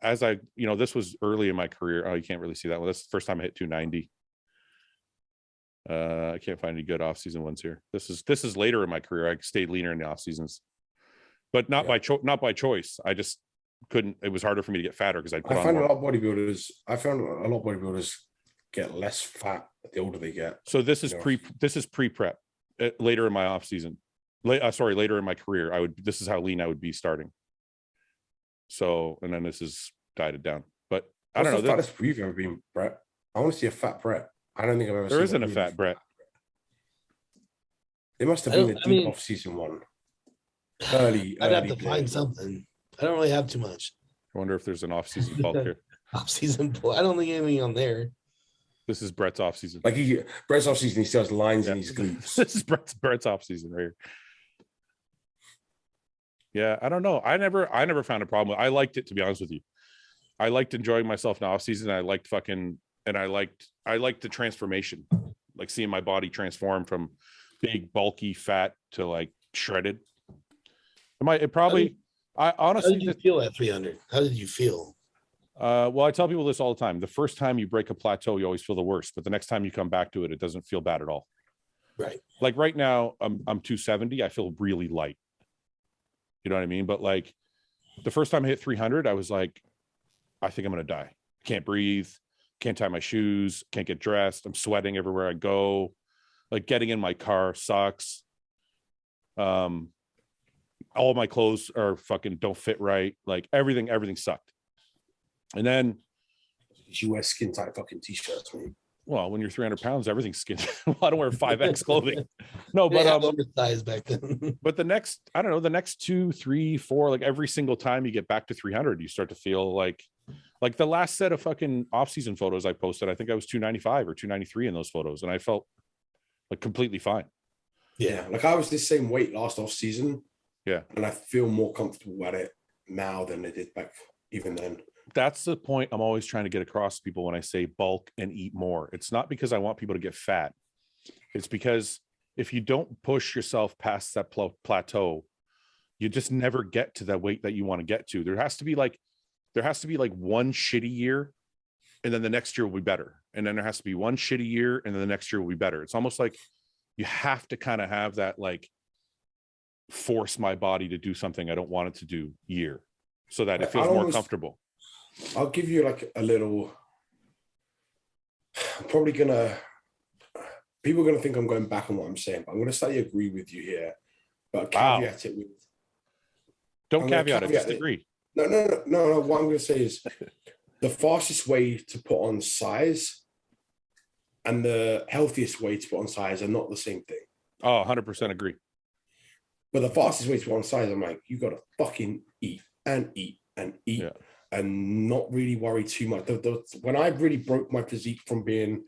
as I, this was early in my career. Oh, you can't really see that one. That's the first time I hit 290. I can't find any good off-season ones here. This is later in my career. I stayed leaner in the off seasons, but not by choice. I just couldn't. It was harder for me to get fatter because I found a lot of bodybuilders get less fat the older they get. So this is pre-prep. Later in my off season, later in my career, this is how lean I would be starting. So, and then this has died down. But I don't know. The fattest you've ever been, Brett? I want to see a fat Brett. I don't think I've ever seen. There isn't a fat Brett. It must have been a deep off season one. I'd have to find something. I don't really have too much. I wonder if there's an off season bulk here. Off season bulk. I don't think anything on there. This is Brett's off season. Like Brett's off season, he still has lines in his glutes. This is Brett's off season right here. Yeah, I don't know. I never found a problem. I liked it, to be honest with you. I liked enjoying myself in off season. I liked I liked the transformation, like seeing my body transform from big, bulky, fat to like shredded. I honestly. How did you feel at 300? How did you feel? Well, I tell people this all the time. The first time you break a plateau, you always feel the worst, but the next time you come back to it, it doesn't feel bad at all. Right. Like right now, I'm 270. I feel really light. You know what I mean? But like the first time I hit 300, I was like, I think I'm going to die. I can't breathe. can't tie my shoes, can't get dressed. I'm sweating everywhere I go. Like getting in my car sucks. All my clothes are fucking don't fit right. Like everything sucked. And then you wear skin tight fucking t-shirts, man. Well, when you're 300 pounds, everything's skin. I don't wear 5X clothing. No, but oversized back then. But the next 2, 3, 4, like every single time you get back to 300, you start to feel like the last set of fucking off-season photos I posted, I think I was 295 or 293 in those photos, and I felt like completely fine. Yeah, like I was the same weight last off-season. Yeah, and I feel more comfortable at it now than I did back even then. That's the point I'm always trying to get across to people when I say bulk and eat more. It's not because I want people to get fat. It's because if you don't push yourself past that plateau, you just never get to that weight that you want to get to. There has to be like one shitty year, and then the next year will be better. And then there has to be one shitty year, and then the next year will be better. It's almost like you have to kind of have that like force my body to do something I don't want it to do year, so that it feels more comfortable. I'll give you like a little, people are going to think I'm going back on what I'm saying, but I'm going to slightly agree with you here, but caveat it with. Don't caveat it, just agree. No. What I'm going to say is the fastest way to put on size and the healthiest way to put on size are not the same thing. Oh, 100% agree. But the fastest way to put on size, I'm like, you got to fucking eat and eat and eat. Yeah. And not really worry too much. When I really broke my physique from being,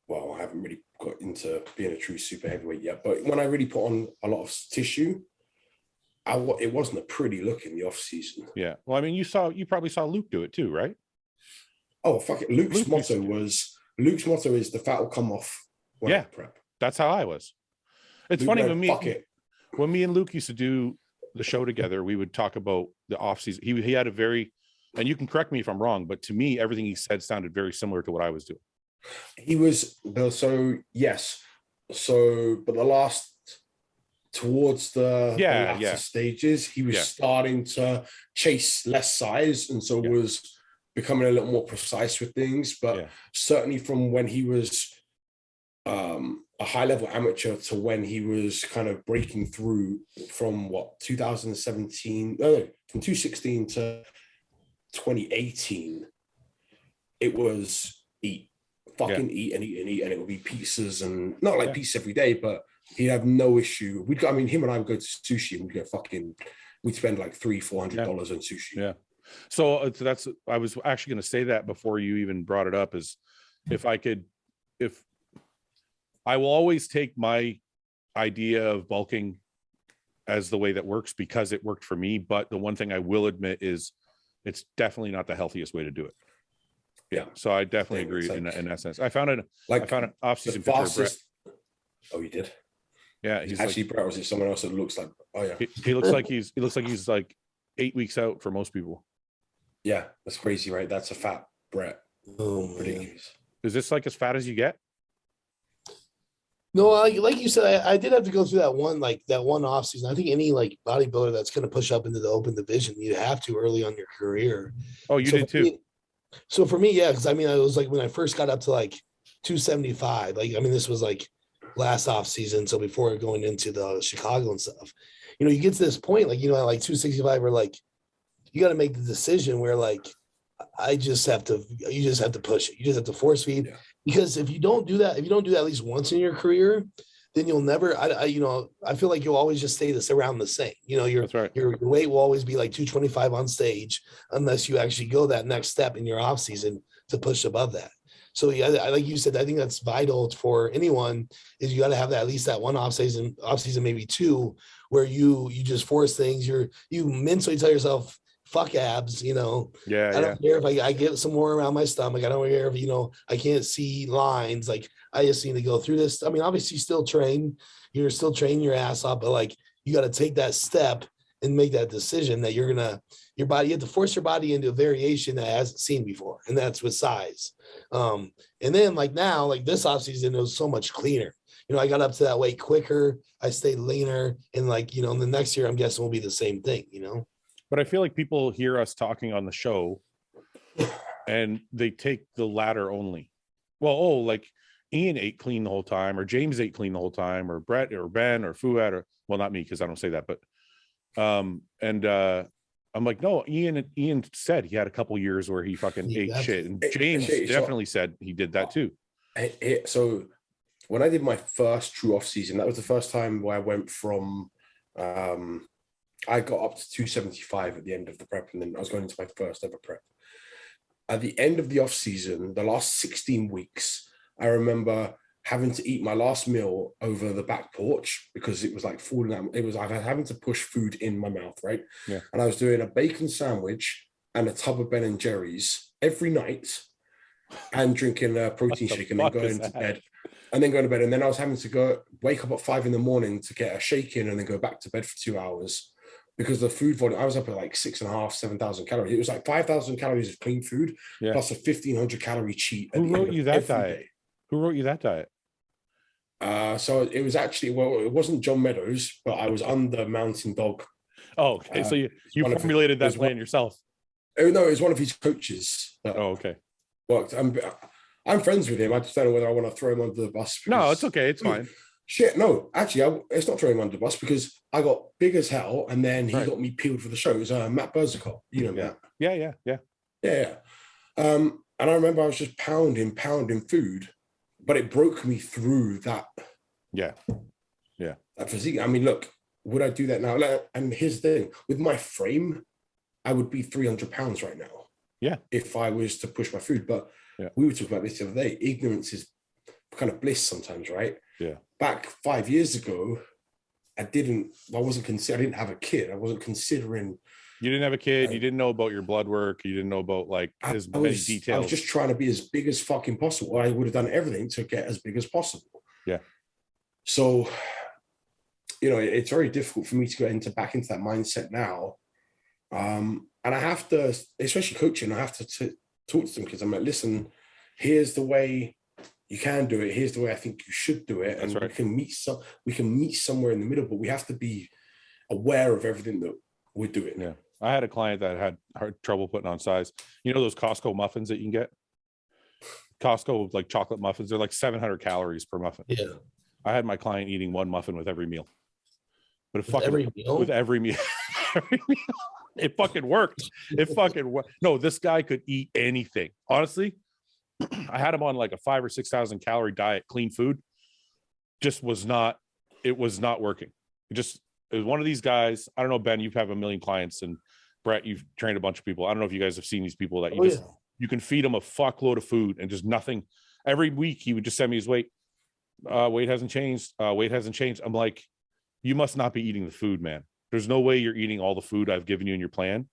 well, I haven't really got into being a true super heavyweight yet, but when I really put on a lot of tissue, it wasn't a pretty look in the off season. Yeah. Well, I mean, you probably saw Luke do it too, right? Oh, fuck it. Luke's motto is the fat will come off when I prep. That's how I was. It's Luke funny when me and Luke used to do the show together, we would talk about the off season. He had a very, and you can correct me if I'm wrong, but to me, everything he said sounded very similar to what I was doing. But the last, towards the latter stages, he was starting to chase less size, and so was becoming a little more precise with things. But certainly from when he was a high-level amateur to when he was kind of breaking through from 2017, from 2016 to 2018, it was eat and eat, and it would be pizzas, and not like pizza every day, but he'd have no issue. Him and I would go to sushi, and we'd spend like $300-400 on sushi. Yeah. So that's, I was actually going to say that before you even brought it up, is if I will always take my idea of bulking as the way that works because it worked for me. But the one thing I will admit is it's definitely not the healthiest way to do it. Yeah. So I definitely agree in that sense. I found an off-season picture of Brett. Oh, you did? Yeah. He's actually Brett, or is it someone else that looks like, oh yeah. He looks like he's like 8 weeks out for most people. Yeah. That's crazy, right? That's a fat Brett. Oh, ridiculous. Is this like as fat as you get? No, like you said, I did have to go through that one off season. I think any like bodybuilder that's going to push up into the open division, you have to early on your career. Oh, you did too. So for me, yeah, because I mean, I was like when I first got up to like 275. Like, I mean, this was like last off season, so before going into the Chicago and stuff. You know, you get to this point, like, you know, at like 265, where like you got to make the decision where like you just have to push it. You just have to force feed. Yeah. Because if you don't do that at least once in your career, then you'll never, I feel like you'll always just stay around the same. You know, your weight will always be like 225 on stage unless you actually go that next step in your off season to push above that. So yeah, like you said, I think that's vital for anyone, is you got to have that, at least that one off season, maybe two, where you just force things. You mentally tell yourself, fuck abs, you know. Yeah. I don't care if I get some more around my stomach. I don't care if, you know, I can't see lines. Like, I just need to go through this. I mean, obviously you're still training your ass off, but like, you got to take that step and make that decision that you have to force your body into a variation that it hasn't seen before. And that's with size. And then like now, like this offseason, it was so much cleaner. You know, I got up to that weight quicker. I stayed leaner, and like, you know, in the next year, I'm guessing will be the same thing, you know? But I feel like people hear us talking on the show and they take the latter only. Well, oh, like Iain ate clean the whole time, or James ate clean the whole time, or Brett or Ben or Fouad, or well, not me because I don't say that, but I'm like, no, Iain said he had a couple years where he fucking ate shit, and James definitely said he did that too. So when I did my first true off season, that was the first time where I went from I got up to 275 at the end of the prep, and then I was going into my first ever prep. At the end of the off season, the last 16 weeks, I remember having to eat my last meal over the back porch because it was like falling out. I was having to push food in my mouth, right? Yeah. And I was doing a bacon sandwich and a tub of Ben and Jerry's every night, and drinking a protein shake, and then going to bed. And then going to bed. And then I was having to wake up at 5 a.m. to get a shake in and then go back to bed for 2 hours because the food volume, I was up at like 6,500, 7,000 calories. It was like 5,000 calories of clean food plus a 1,500 calorie cheat. Who wrote you that diet? Who wrote you that diet? So it was actually, well, it wasn't John Meadows, but I was under Mountain Dog. Oh, okay. So you formulated that plan yourself? Oh, no, it was one of his coaches. Okay. Worked. I'm friends with him. I just don't know whether I want to throw him under the bus. No, it's okay. It's fine. Shit, no. Actually, it's not throwing him under the bus because I got big as hell, and then he got me peeled for the show. It was Matt Berzacott. You know Matt? Yeah. And I remember I was just pounding food, but it broke me through that. Yeah. That physique. I mean, look, would I do that now? And here's the thing: with my frame, I would be 300 pounds right now. Yeah. If I was to push my food, but we were talking about this the other day. Ignorance is kind of bliss sometimes, right? Yeah. Back 5 years ago, I didn't have a kid. I wasn't considering. You didn't have a kid. You didn't know about your blood work. You didn't know about like as many details. I was just trying to be as big as fucking possible. I would have done everything to get as big as possible. Yeah. So, it's very difficult for me to go back into that mindset now. And I have to, especially coaching, I have to talk to them because I'm like, listen, here's the way you can do it. Here's the way I think you should do it. And we can meet somewhere in the middle, but we have to be aware of everything that we're doing. Yeah. I had a client that had hard trouble putting on size. You know those Costco muffins that you can get? Costco, like chocolate muffins, they're like 700 calories per muffin. Yeah. I had my client eating one muffin with every meal. But with every meal. It fucking worked. It fucking worked. No, this guy could eat anything. Honestly, I had him on like a 5,000 or 6,000 calorie diet, clean food. It was not working. It was one of these guys. I don't know, Ben, you have a million clients, and Brett, you've trained a bunch of people. I don't know if you guys have seen these people that you can feed them a fuckload of food and just nothing. Every week he would just send me his weight. Weight hasn't changed. Weight hasn't changed. I'm like, you must not be eating the food, man. There's no way you're eating all the food I've given you in your plan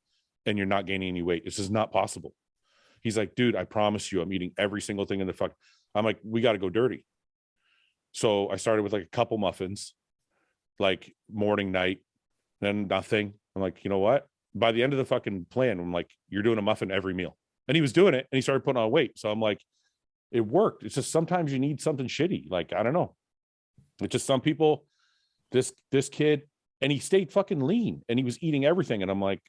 and you're not gaining any weight. This is not possible. He's like, dude, I promise you, I'm eating every single thing in the fuck. I'm like, we got to go dirty. So I started with like a couple muffins, like morning, night, then nothing. I'm like, you know what? By the end of the fucking plan, I'm like, you're doing a muffin every meal. And he was doing it and he started putting on weight. So I'm like, it worked. It's just sometimes you need something shitty. Like, I don't know. It's just some people, this kid, and he stayed fucking lean and he was eating everything. And I'm like,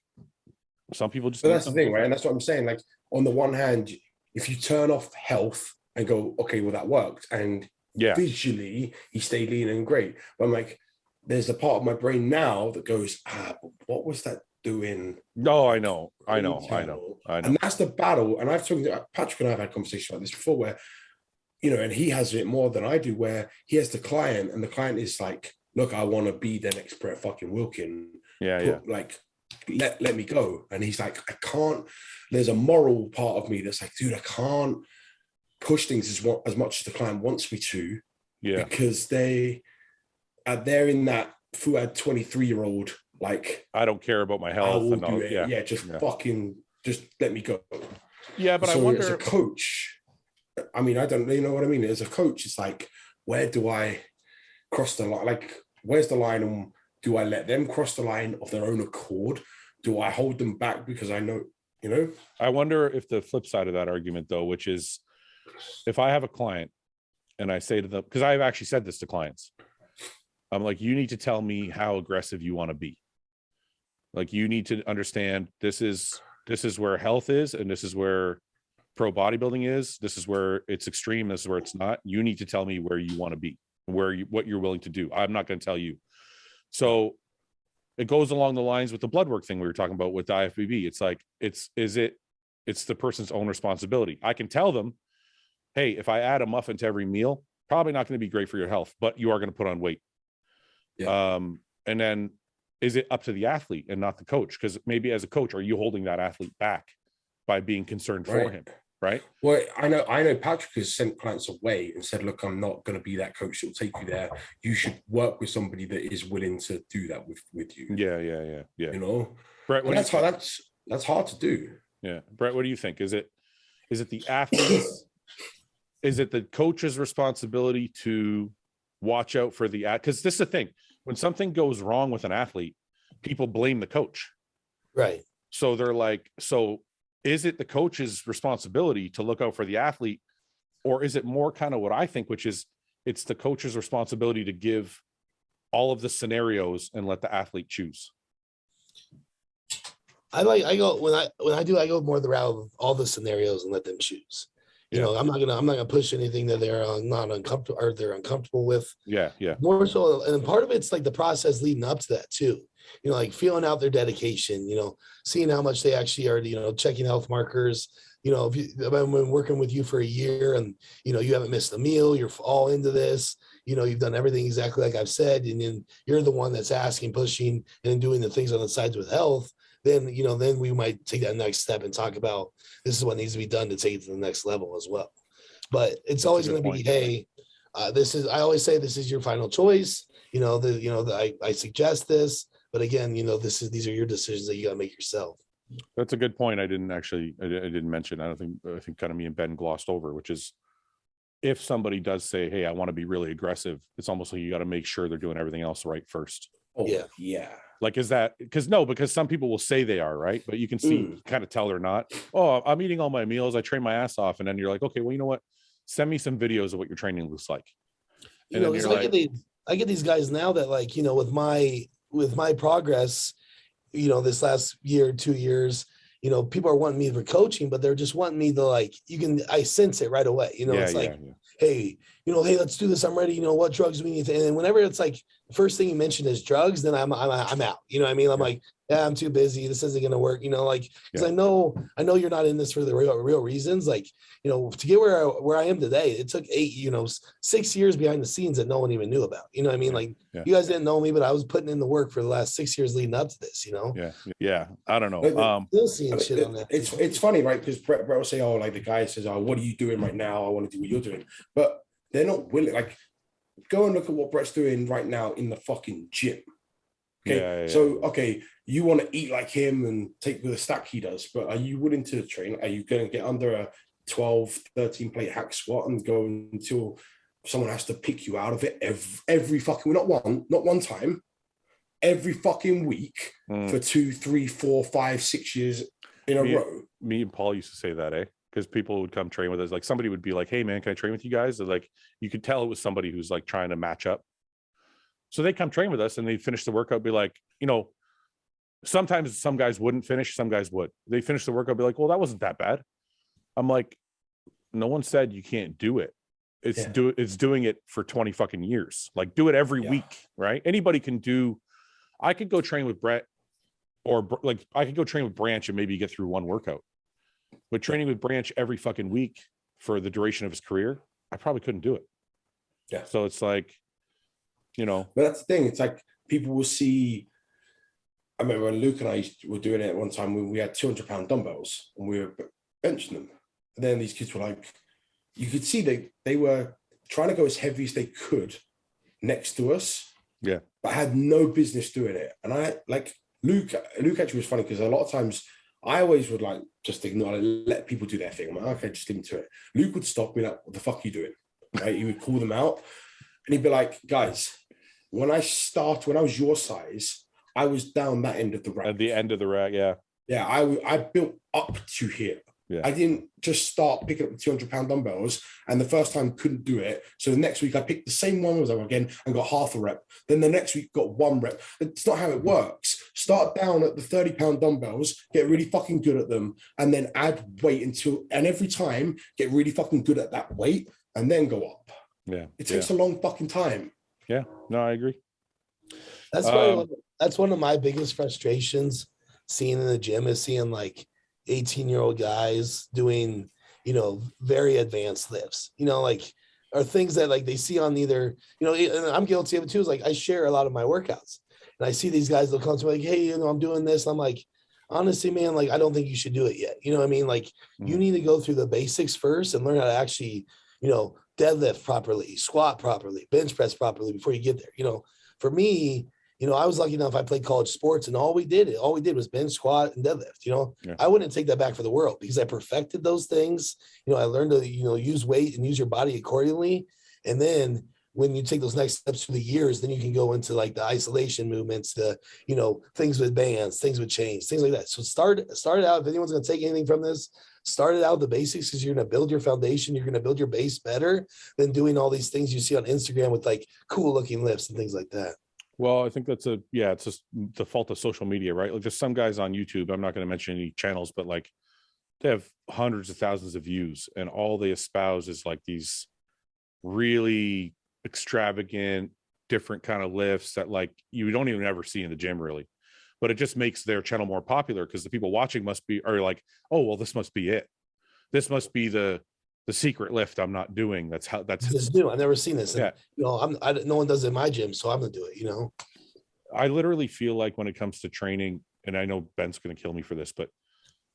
some people just. But that's the thing, right? And that's what I'm saying. Like, on the one hand, if you turn off health and go, okay, well, that worked. And visually, he stayed lean and great. But I'm like, there's a part of my brain now that goes, but what was that doing? No, I know. And that's the battle. And I've talked to Patrick, and I've had conversations like this before where, and he has it more than I do, where he has the client and the client is like, look, I want to be the next Brett fucking Wilkin. Like, let me go. And he's like, I can't. There's a moral part of me that's like, dude, I can't push things as much as the client wants me to. Yeah. Because they're in that Fouad 23-year-old, like, I don't care about my health. And all, fucking just let me go. Yeah, but so I wonder, as a coach, I mean, I don't, you know what I mean? As a coach, it's like, where do I cross the line? Like, where's the line? And do I let them cross the line of their own accord? Do I hold them back because I know, I wonder if the flip side of that argument, though, which is if I have a client and I say to them, because I've actually said this to clients, I'm like, you need to tell me how aggressive you want to be. Like, you need to understand this is where health is, and this is where pro bodybuilding is. This is where it's extreme. This is where it's not. You need to tell me where you want to be, what you're willing to do. I'm not going to tell you. So it goes along the lines with the blood work thing we were talking about with the IFBB. It's like, it's the person's own responsibility. I can tell them, hey, if I add a muffin to every meal, probably not going to be great for your health, but you are going to put on weight. Yeah. And then is it up to the athlete and not the coach? Because maybe as a coach, are you holding that athlete back by being concerned for him? Right. Well, I know Patrick has sent clients away and said, look, I'm not going to be that coach that will take you there. You should work with somebody that is willing to do that with you. Yeah. You know, Brett, that's hard to do. Yeah. Brett, what do you think? Is it the athletes? Is it the coach's responsibility to watch out for the because this is the thing. When something goes wrong with an athlete, people blame the coach. Right. So they're like, so is it the coach's responsibility to look out for the athlete? Or is it more kind of what I think, which is it's the coach's responsibility to give all of the scenarios and let the athlete choose? I go more the route of all the scenarios and let them choose. You know, I'm not gonna push anything that they're not uncomfortable or they're uncomfortable with. Yeah. More so, and part of it's like the process leading up to that too. You know, like feeling out their dedication. You know, seeing how much they actually are. You know, checking health markers. You know, if I've been working with you for a year and you know you haven't missed a meal, you're all into this. You know, you've done everything exactly like I've said, and then you're the one that's asking, pushing, and doing the things on the sides with health. Then we might take that next step and talk about this is what needs to be done to take it to the next level as well. But it's always going to be, hey, I always say this is your final choice. I suggest this, but again, these are your decisions that you got to make yourself. That's a good point. I didn't mention. I think kind of me and Ben glossed over, which is if somebody does say, hey, I want to be really aggressive, it's almost like you got to make sure they're doing everything else right first. Oh, yeah. Like, is that because some people will say they are, right? But you can see, kind of tell they're not. Oh, I'm eating all my meals. I train my ass off. And then you're like, okay, well, you know what? Send me some videos of what your training looks like. And I get these guys now that like, with my progress, this last year, 2 years, people are wanting me for coaching, but they're just wanting me to I sense it right away. Hey, hey, let's do this. I'm ready. What drugs we need to, and then whenever it's like the first thing you mention is drugs, then I'm out. You know what I mean? I'm like, yeah, I'm too busy. This isn't going to work. Because I know you're not in this for the real reasons. Like, to get where I am today, it took 6 years behind the scenes that no one even knew about. You know what I mean? You guys didn't know me, but I was putting in the work for the last 6 years leading up to this. Yeah. I don't know. Still seeing shit on that. It's funny, right? Because Brett will say, oh, like the guy says, oh, what are you doing right now? I want to do what you're doing, but they're not willing. Like, go and look at what Brett's doing right now in the fucking gym. Okay. So, okay, you want to eat like him and take the stack he does, but are you willing to train? Are you going to get under a 12, 13 plate hack squat and go until someone has to pick you out of it every fucking, not one time, every fucking week for 2, 3, 4, 5, 6 years in a row? Me and Paul used to say that, because people would come train with us. Like, somebody would be like, hey man, can I train with you guys? They're like, you could tell it was somebody who's like trying to match up. So they come train with us and they finish the workout, be like, sometimes some guys wouldn't finish, some guys would. They finish the workout, be like, well, that wasn't that bad. I'm like, no one said you can't do it. It's doing it for 20 fucking years. Like, do it every week, right? Anybody can do. I could go train with Brett, or like I could go train with Branch and maybe get through one workout. But training with Branch every fucking week for the duration of his career, I probably couldn't do it. Yeah. So it's like, But that's the thing. It's like people will see. I remember when Luke and I were doing it at one time when we had 200-pound dumbbells and we were benching them. And then these kids were like, you could see they were trying to go as heavy as they could next to us. Yeah. But had no business doing it. And I like Luke actually was funny because a lot of times I always would like just ignore and let people do their thing. I'm like, okay, just into it. Luke would stop me like, what the fuck are you doing? Right? He would call them out and he'd be like, guys, when I was your size, I was down that end of the rack. At the end of the rack, yeah. Yeah, I built up to here. Yeah. I didn't just start picking up the 200-pound dumbbells and the first time couldn't do it. So the next week I picked the same one as again and got half a rep. Then the next week got 1 rep. It's not how it works. Start down at the 30-pound dumbbells, get really fucking good at them, and then add weight and every time get really fucking good at that weight and then go up. Yeah. It takes a long fucking time. Yeah. No, I agree. That's one of my biggest frustrations seeing in the gym is seeing like 18-year-old guys doing, very advanced lifts, like, or things that like they see on either, and I'm guilty of it too, is like I share a lot of my workouts and I see these guys, they'll come to me like, hey, I'm doing this. I'm like, honestly, man, like, I don't think you should do it yet. You know what I mean? Like, you need to go through the basics first and learn how to actually, deadlift properly, squat properly, bench press properly before you get there. For me, I was lucky enough, I played college sports and all we did was bench, squat, and deadlift. I wouldn't take that back for the world because I perfected those things. I learned to, use weight and use your body accordingly. And then when you take those next steps through the years, then you can go into like the isolation movements, the, things with bands, things with chains, things like that. So start it out. If anyone's going to take anything from this, start it out with the basics because you're going to build your foundation. You're going to build your base better than doing all these things you see on Instagram with like cool looking lifts and things like that. Well, I think that's it's just the fault of social media, right? Like there's some guys on YouTube, I'm not going to mention any channels, but like they have hundreds of thousands of views and all they espouse is like these really extravagant, different kind of lifts that like you don't even ever see in the gym really, but it just makes their channel more popular because the people watching are like, oh, well, this must be it. This must be the secret lift I'm not doing. That's new. I've never seen this. And, no one does it in my gym, so I'm gonna do it. I literally feel like when it comes to training, and I know Ben's gonna kill me for this, but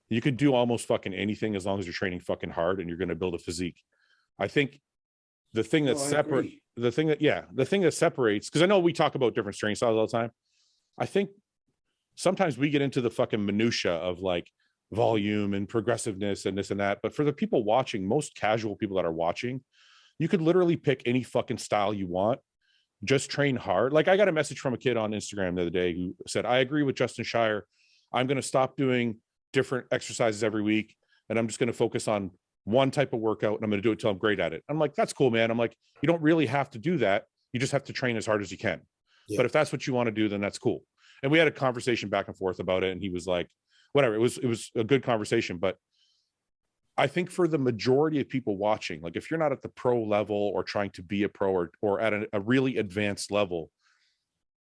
you could do almost fucking anything as long as you're training fucking hard and you're gonna build a physique. I think the thing that separates, because I know we talk about different training styles all the time. I think sometimes we get into the fucking minutia of like volume and progressiveness and this and that, but for the people watching, most casual people that are watching, you could literally pick any fucking style you want, just train hard. Like I got a message from a kid on Instagram the other day who said, I agree with Justin Shire. I'm going to stop doing different exercises every week and I'm just going to focus on one type of workout and I'm going to do it till I'm great at it. I'm like, that's cool, man. I'm like, you don't really have to do that. You just have to train as hard as you can. Yeah. But if that's what you want to do, then that's cool. And we had a conversation back and forth about it. And he was like, whatever, it was a good conversation. But I think for the majority of people watching, like if you're not at the pro level or trying to be a pro or at a really advanced level,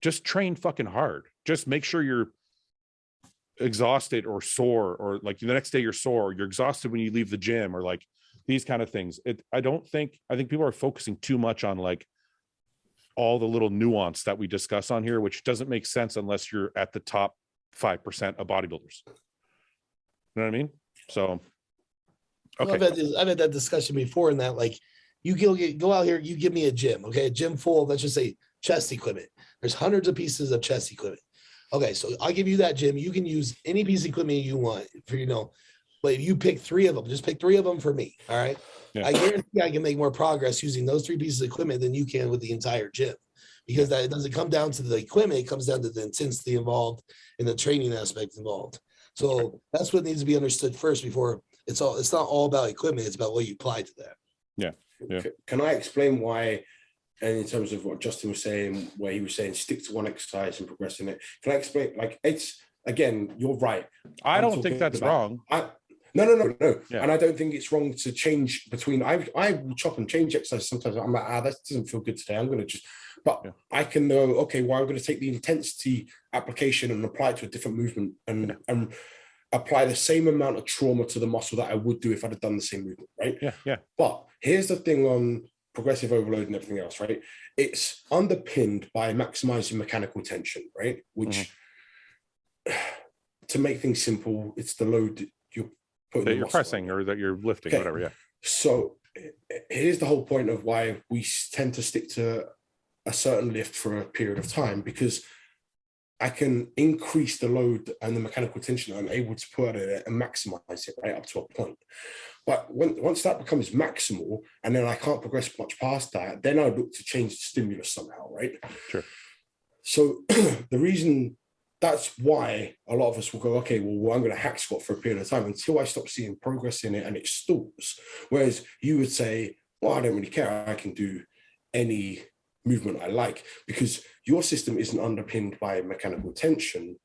just train fucking hard. Just make sure you're exhausted or sore, or like the next day you're sore, or you're exhausted when you leave the gym, or like these kind of things. I think people are focusing too much on like all the little nuance that we discuss on here, which doesn't make sense unless you're at the top 5% of bodybuilders. You know what I mean? So, okay. Well, I've had that discussion before in that, like, you go out here, you give me a gym, okay? A gym full of, let's just say, chest equipment. There's hundreds of pieces of chest equipment. Okay, so I'll give you that gym. You can use any piece of equipment you want for, but if you pick 3 of them, just pick 3 of them for me, all right? Yeah. I guarantee I can make more progress using those 3 pieces of equipment than you can with the entire gym, because that it doesn't come down to the equipment. It comes down to the intensity involved and the training aspect involved. So that's what needs to be understood first before it's not all about equipment. It's about what you apply to that. Yeah. Can I explain why, and in terms of what Justin was saying, where he was saying stick to one exercise and progress in it? Can I explain? Like, it's, again, you're right. I don't think that's wrong. No. Yeah. And I don't think it's wrong to change between, I will chop and change exercise sometimes. I'm like, that doesn't feel good today. I'm going to just, but I can know, okay, well, I'm going to take the intensity application and apply it to a different movement and apply the same amount of trauma to the muscle that I would do if I'd have done the same movement, right? Yeah. But here's the thing on progressive overload and everything else, right? It's underpinned by maximizing mechanical tension, right? Which, to make things simple, it's the load you're putting that you're pressing or that you're lifting, whatever. Yeah. So here's the whole point of why we tend to stick to a certain lift for a period of time, because I can increase the load and the mechanical tension I'm able to put it and maximize it right up to a point. But once that becomes maximal and then I can't progress much past that, then I look to change the stimulus somehow, right? Sure. So the reason that's why a lot of us will go, okay, well, I'm going to hack squat for a period of time until I stop seeing progress in it and it stalls. Whereas you would say, well, I don't really care. I can do any movement I like, because your system isn't underpinned by mechanical tension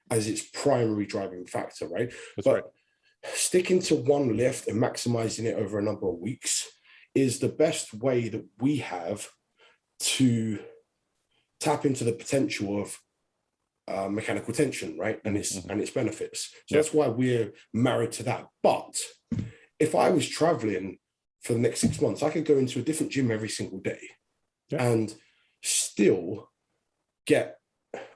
as its primary driving factor, right? But sticking to one lift and maximizing it over a number of weeks is the best way that we have to tap into the potential of mechanical tension, right? And its benefits. So that's why we're married to that. But if I was traveling for the next 6 months, I could go into a different gym every single day and still get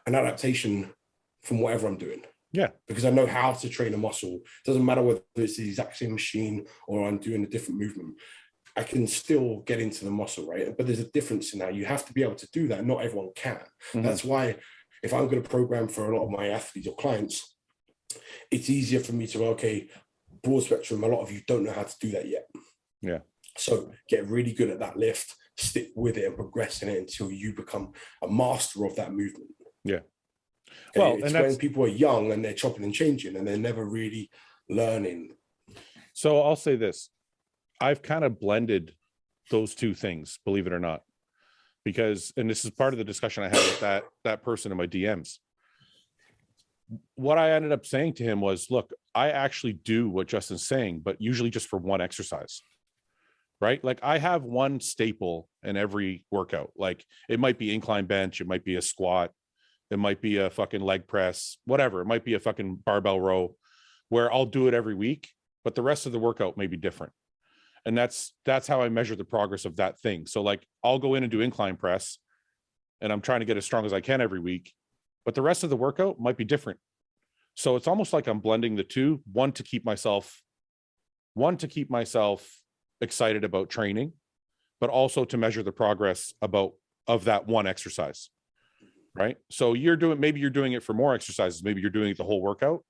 an adaptation from whatever I'm doing. Yeah. Because I know how to train a muscle. It doesn't matter whether it's the exact same machine or I'm doing a different movement. I can still get into the muscle, right? But there's a difference in that. You have to be able to do that. Not everyone can. That's why if I'm going to program for a lot of my athletes or clients, it's easier for me to go, okay, broad spectrum, a lot of you don't know how to do that yet. Yeah. So get really good at that lift, stick with it and progress in it until you become a master of that movement. Yeah. Okay? Well, it's when people are young and they're chopping and changing and they're never really learning. So I'll say this. I've kind of blended those two things, believe it or not, because, and this is part of the discussion I had with that person in my DMs. What I ended up saying to him was, look, I actually do what Justin's saying, but usually just for one exercise, right? Like I have one staple in every workout. Like it might be incline bench. It might be a squat. It might be a fucking leg press, whatever. It might be a fucking barbell row where I'll do it every week, but the rest of the workout may be different. And that's how I measure the progress of that thing. So like I'll go in and do incline press and I'm trying to get as strong as I can every week, but the rest of the workout might be different. So it's almost like I'm blending the two, one to keep myself excited about training, but also to measure the progress of that one exercise. Right. So maybe you're doing it for more exercises. Maybe you're doing it the whole workout,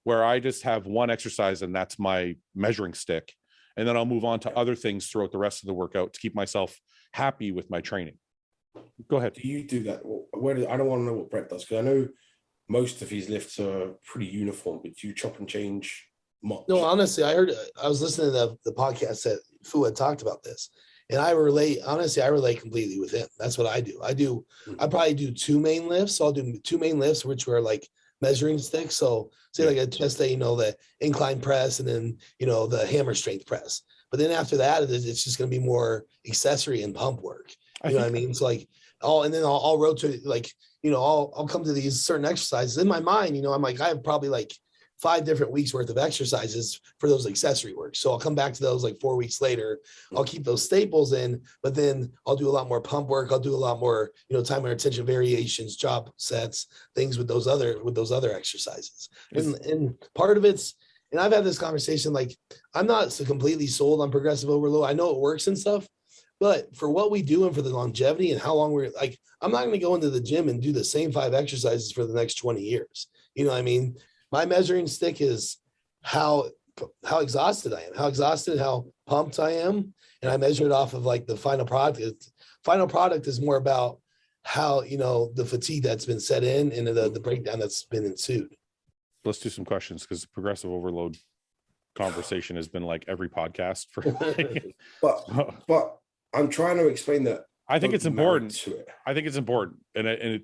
where I just have one exercise and that's my measuring stick. And then I'll move on to other things throughout the rest of the workout to keep myself happy with my training. Go ahead. Do you do that? I don't want to know what Brett does, because I know most of his lifts are pretty uniform, but do you chop and change much? No, honestly, I was listening to the podcast that Fouad talked about this, and I relate completely with him. That's what I do. I probably do two main lifts. So I'll do two main lifts, which were like measuring sticks. So say like a chest day, the incline press, and then, the hammer strength press. But then after that, it's just going to be more accessory and pump work. You know what I mean? So like I'll rotate, like, I'll come to these certain exercises in my mind. I'm like, I have probably like 5 different weeks worth of exercises for those accessory work. So I'll come back to those like 4 weeks later. I'll keep those staples in, but then I'll do a lot more pump work. I'll do a lot more, time and attention variations, job sets, things with those other exercises. And part of it's, and I've had this conversation, like, I'm not so completely sold on progressive overload. I know it works and stuff, but for what we do and for the longevity and how long we're like, I'm not going to go into the gym and do the same 5 exercises for the next 20 years. You know what I mean? My measuring stick is how exhausted I am, how pumped I am. And I measure it off of like the final product. Final product is more about how, the fatigue that's been set in and the breakdown that's been ensued. Let's do some questions, because the progressive overload conversation has been like every podcast for. but I'm trying to explain that. I think it's important. I think it's important. And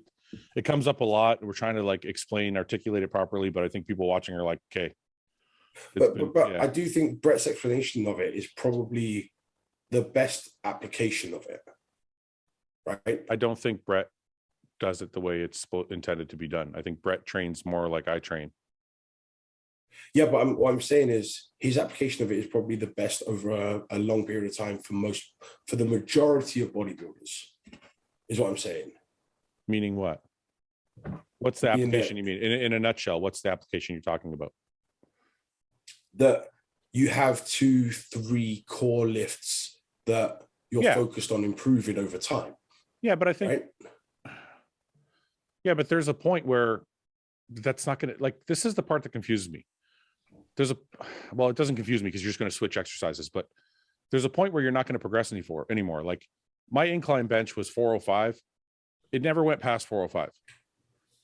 it comes up a lot. We're trying to like articulate it properly, but I think people watching are like, okay. But I do think Brett's explanation of it is probably the best application of it. Right? I don't think Brett does it the way it's intended to be done. I think Brett trains more like I train. Yeah, but what I'm saying is his application of it is probably the best over a long period of time for the majority of bodybuilders, is what I'm saying. Meaning what? What's the application you mean? In a nutshell, what's the application you're talking about? That you have 2-3 core lifts that you're focused on improving over time. Yeah, but I think... Right? Yeah, but there's a point where that's not going to... Like, this is the part that confuses me. It doesn't confuse me because you're just going to switch exercises, but there's a point where you're not going to progress anymore. Like, my incline bench was 405. It never went past 405.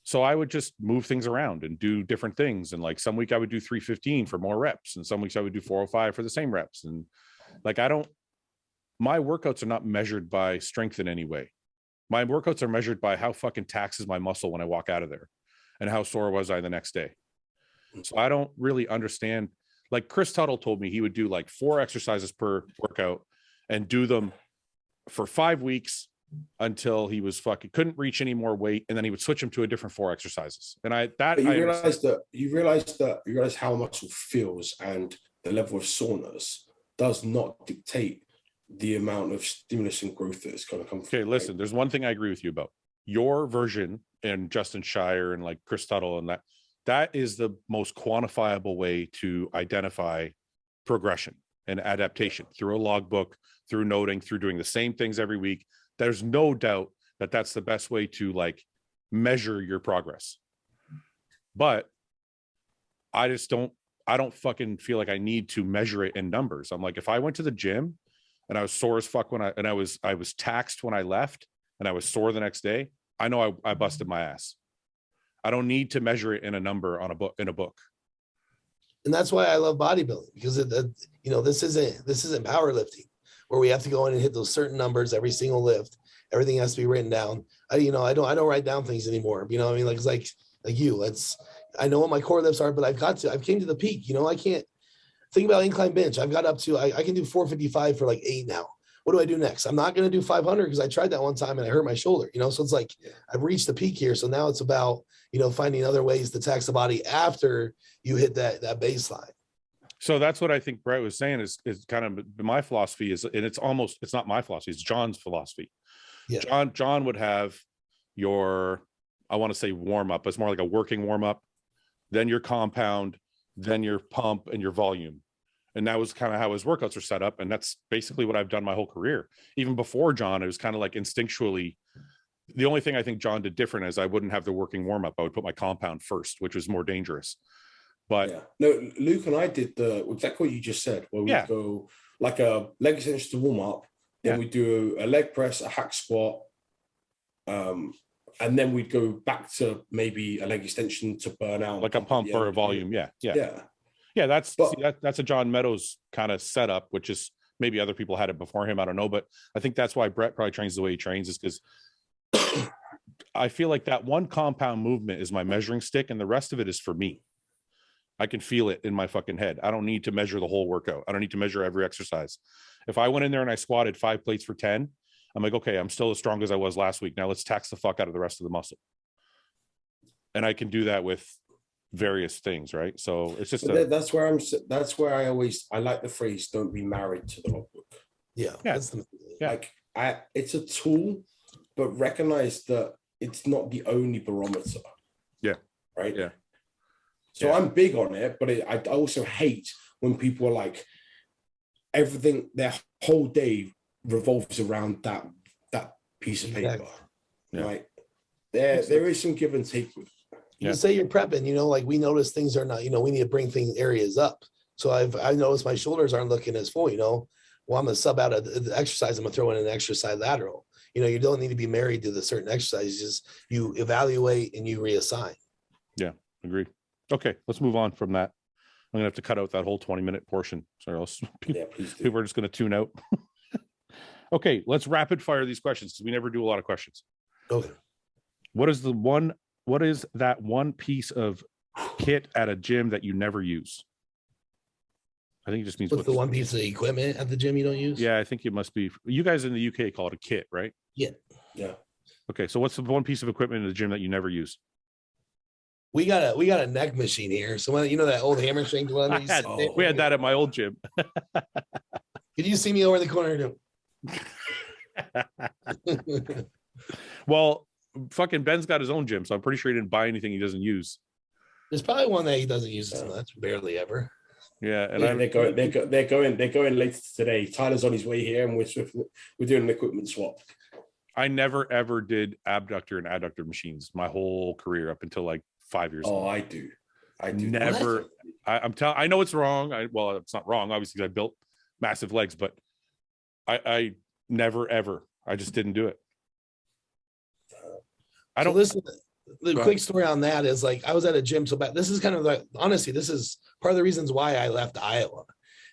So I would just move things around and do different things. And like some week I would do 315 for more reps, and some weeks I would do 405 for the same reps. And like my workouts are not measured by strength in any way. My workouts are measured by how fucking taxes my muscle when I walk out of there, and how sore was I the next day. So I don't really understand. Like Chris Tuttle told me he would do like 4 exercises per workout and do them for 5 weeks until he was couldn't reach any more weight, and then he would switch them to a different 4 exercises. And you realize how muscle feels, and the level of soreness does not dictate the amount of stimulus and growth that's going to come from. Okay, listen, there's one thing I agree with you about. Your version and Justin Shire and like Chris Tuttle, and that is the most quantifiable way to identify progression and adaptation through a logbook, through noting, through doing the same things every week. There's no doubt that that's the best way to like measure your progress. But I don't fucking feel like I need to measure it in numbers. I'm like, if I went to the gym and I was sore as fuck I was taxed when I left, and I was sore the next day, I know I busted my ass. I don't need to measure it in a number on a book. And that's why I love bodybuilding, because this isn't powerlifting where we have to go in and hit those certain numbers every single lift. Everything has to be written down. I don't write down things anymore. You know what I mean? Like, it's like you, I know what my core lifts are, but I've came to the peak. I can't think about incline bench. I've got up to, I can do 455 for like 8 now. What do I do next? I'm not going to do 500 because I tried that one time and I hurt my shoulder, so it's like, I've reached the peak here. So now it's about, finding other ways to tax the body after you hit that baseline. So that's what I think Brett was saying is kind of my philosophy is, and it's not my philosophy, it's John's philosophy. Yeah. John would have your, I want to say warm up, it's more like a working warm up, then your compound, then your pump and your volume. And that was kind of how his workouts are set up. And that's basically what I've done my whole career. Even before John, it was kind of like instinctually. The only thing I think John did different is I wouldn't have the working warm up. I would put my compound first, which was more dangerous. But no, Luke and I did exactly what you just said, where we go like a leg extension to warm up, then we do a leg press, a hack squat, and then we'd go back to maybe a leg extension to burn out, like a pump or a volume. Yeah, that's a John Meadows kind of setup, which is maybe other people had it before him. I don't know, but I think that's why Brett probably trains the way he trains, is because I feel like that one compound movement is my measuring stick, and the rest of it is for me. I can feel it in my fucking head. I don't need to measure the whole workout. I don't need to measure every exercise. If I went in there and I squatted 5 plates for 10, I'm like, okay, I'm still as strong as I was last week. Now let's tax the fuck out of the rest of the muscle. And I can do that with various things, right? So it's just that's where I like the phrase, don't be married to the logbook. Like it's a tool, but recognize that it's not the only barometer. Right. So I'm big on it, but I also hate when people are like, everything, their whole day revolves around that piece of paper. Like there is some give and take with it. You say you're prepping, like we notice things are not, we need to bring areas up. So I've noticed my shoulders aren't looking as full, well, I'm gonna sub out the exercise. I'm gonna throw in an extra side lateral. You don't need to be married to the certain exercises. You evaluate and you reassign. Yeah, agreed. Okay, let's move on from that. I'm gonna have to cut out that whole 20-minute portion, or else people are just gonna tune out. Okay, let's rapid fire these questions because we never do a lot of questions. Okay. What is that one piece of kit at a gym that you never use? I think it just means what's the one piece of equipment at the gym you don't use? Yeah, I think it must be. You guys in the UK call it a kit, right? Yeah. Okay, so what's the one piece of equipment in the gym that you never use? We got a neck machine here. So that old hammer strength one. We had that at my old gym. Could you see me over the corner? Well, fucking Ben's got his own gym, so I'm pretty sure he didn't buy anything he doesn't use. There's probably one that he doesn't use. So that's barely ever. Yeah, and they're going later today. Tyler's on his way here, and we're doing an equipment swap. I never ever did abductor and adductor machines my whole career up until like 5 years ago. I do. Never. I know it's wrong. Well, it's not wrong, obviously, because I built massive legs, but I never ever. I just didn't do it. I don't listen. the quick story on that is like I was at a gym. So back, this is kind of like, honestly, this is part of the reasons why I left Iowa,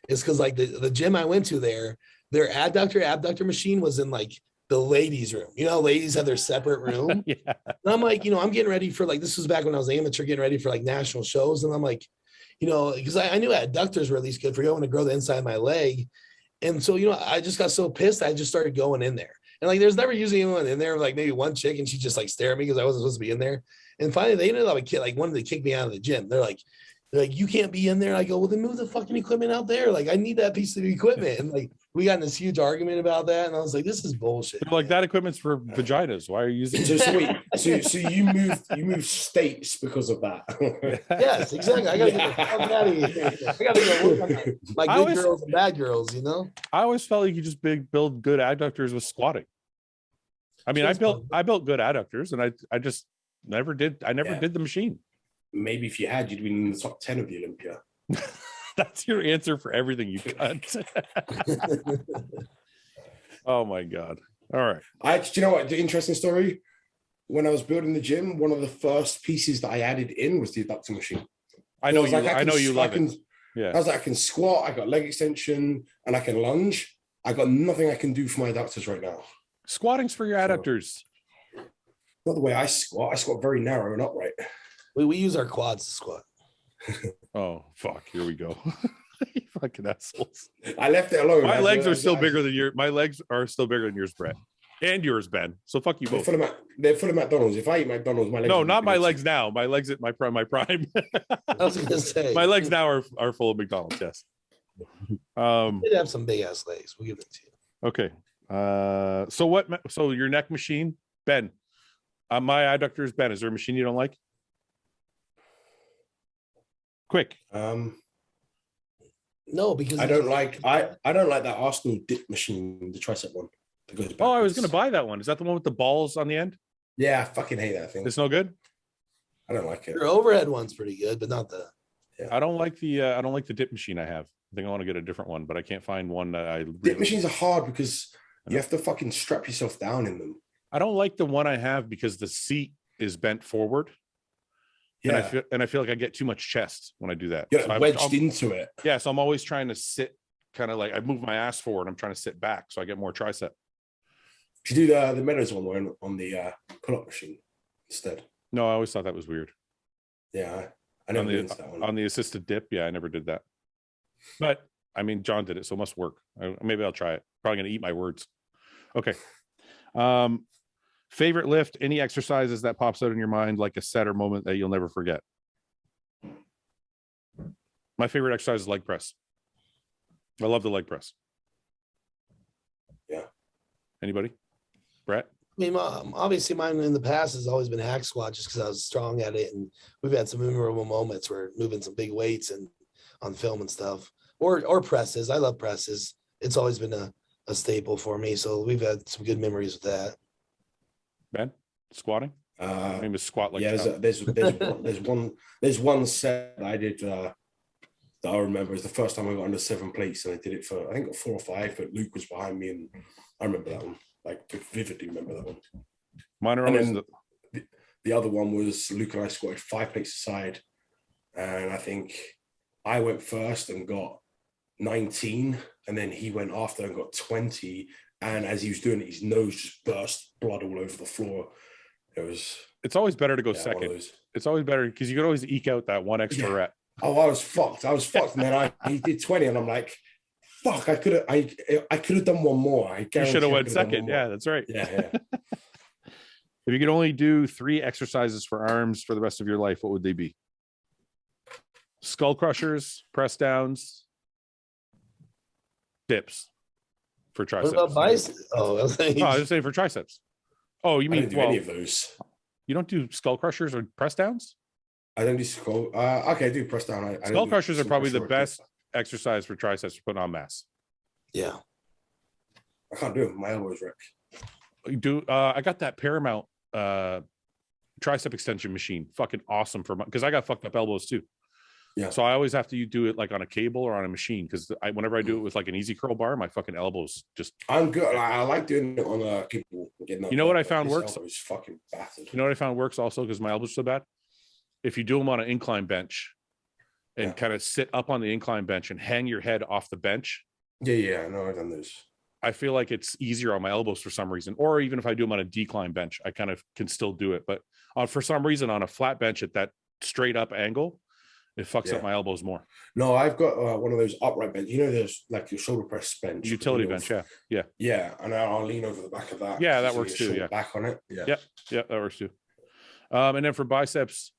is because like the gym I went to there, their abductor machine was in like the ladies' room. You know, ladies have their separate room. Yeah. And I'm like, you know, I'm getting ready for like, this was back when I was amateur, getting ready for like national shows. And I'm like, you know, because I knew adductors were at least good for going to grow the inside of my leg. And so, you know, I just got so pissed. I just started going in there. And like, there's never usually anyone in there, like maybe one chick, and she just like stared at me because I wasn't supposed to be in there. And finally, they ended up like wanted to kick me out of the gym. They're like, you can't be in there. I go, well, then move the fucking equipment out there. Like, I need that piece of equipment. And like, we got in this huge argument about that. And I was like, this is bullshit. They're like, that equipment's for vaginas. Why are you using it? So wait, so you moved states because of that? Yes, exactly. I gotta get the fuck out of here. I gotta go work on my good girls and bad girls, you know? I always felt like you just build good adductors with squatting. I mean, I built good adductors, and I just never did. I never did the machine. Maybe if you had, you'd been in the top 10 of the Olympia. That's your answer for everything you cut. Oh my God. All right. Do you know what? The interesting story, when I was building the gym, one of the first pieces that I added in was the adductor machine. I know you love it. Yeah. I was like, I can squat, I got leg extension, and I can lunge. I got nothing I can do for my adductors right now. Squatting's for your adductors. Not the way I squat. I squat very narrow and upright. We use our quads to squat. Oh, fuck. Here we go. You fucking assholes. I left it alone. My legs are still bigger than yours. My legs are still bigger than yours, Brett. And yours, Ben. So fuck you both. They're full of McDonald's. If I eat McDonald's, my legs. No, not my legs now. My legs at my prime. I was gonna say my legs now are full of McDonald's. Yes. They'd have some big ass legs. We'll give it to you. Okay. So what? So your neck machine, Ben. My adductors, Ben. Is there a machine you don't like? Quick. No, because I don't like that Arsenal dip machine, the tricep one. That goes backwards. Oh, I was gonna buy that one. Is that the one with the balls on the end? Yeah, I fucking hate that thing. It's no good. I don't like it. your overhead one's pretty good, but not the. Yeah. I don't like the dip machine I have. I think I want to get a different one, but I can't find one that I. Dip machines are hard because you have to fucking strap yourself down in them. I don't like the one I have because the seat is bent forward. Yeah. And I feel like I get too much chest when I do that. You're so wedged into it. Yeah, so I'm always trying to sit kind of like I move my ass forward. I'm trying to sit back so I get more tricep. You do the Meadows one on the pull-up machine instead. No, I always thought that was weird. Yeah, I never did that one. On the assisted dip, yeah, I never did that. But I mean, John did it, so it must work. Maybe I'll try it. Probably gonna eat my words. Okay. Favorite lift, any exercises that pops out in your mind, like a set or moment that you'll never forget? My favorite exercise is leg press. I love the leg press. Yeah. Anybody? Brett? I mean, obviously mine in the past has always been hack squat just because I was strong at it. And we've had some memorable moments where moving some big weights and on film and stuff, or presses. I love presses. It's always been a staple for me. So we've had some good memories with that. Ben, squatting? Maybe squat like there's one set I did that I remember. It's the first time I got under 7 plates, and I did it for I think 4 or 5, but Luke was behind me, and I remember that one. Like vividly remember that one. Mine are always the other one was Luke and I squatted 5 plates aside, and I think I went first and got 19, and then he went after and got 20. And as he was doing it, his nose just burst, blood all over the floor. It's always better to go second. It's always better because you could always eke out that one extra rep. Oh, I was fucked. And then he did 20, and I'm like, fuck, I could have done one more. You should have went second. Yeah, that's right. Yeah. If you could only do 3 exercises for arms for the rest of your life, what would they be? Skull crushers, press downs, dips. For triceps. What about biceps? I was saying for triceps. Oh, you mean any of those? You don't do skull crushers or press downs? I don't do skull. Okay, I do press down. Skull crushers are probably the best exercise for triceps for putting on mass. Yeah, I can't do it. My elbows wreck. You do. I got that Paramount tricep extension machine. Fucking awesome because I got fucked up elbows too. Yeah. So I always have to do it like on a cable or on a machine, because whenever I do it with like an easy curl bar, my fucking elbows just. I'm good. I like doing it on a cable. You know what I found works? Elbow's fucking battered. You know what I found works also, because my elbows are so bad? If you do them on an incline bench and kind of sit up on the incline bench and hang your head off the bench. Yeah, I know I've done this. I feel like it's easier on my elbows for some reason. Or even if I do them on a decline bench, I kind of can still do it. But for some reason, on a flat bench at that straight up angle, it fucks up my elbows more. No, I've got one of those upright bench. You know, there's like your shoulder press bench. Utility bench, yeah. Yeah, and I'll lean over the back of that. Yeah, that works too, yeah. Back on it. Yeah, that works too. And then for biceps,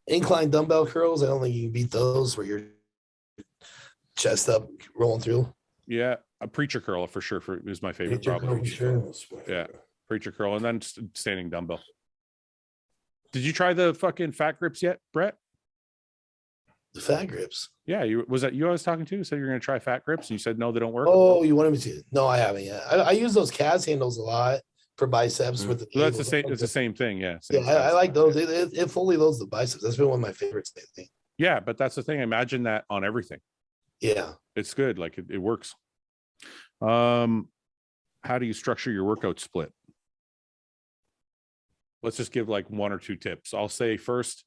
incline dumbbell curls, I don't think you can beat those where you're chest up rolling through. Yeah, a preacher curl for sure is my favorite. Probably. Yeah, preacher curl, and then standing dumbbell. Did you try the fucking fat grips yet, Brett? The fat grips? Yeah, was that you I was talking to? You said you're going to try fat grips, and you said no, they don't work. Oh, you wanted me to? No, I haven't yet. I use those CAS handles a lot for biceps with the. So that's the same. It's the same thing, yeah. I like those. It fully loads the biceps. That's been one of my favorites lately. Yeah, but that's the thing. Imagine that on everything. Yeah, it's good. Like it works. How do you structure your workout split? Let's just give like one or two tips. I'll say first.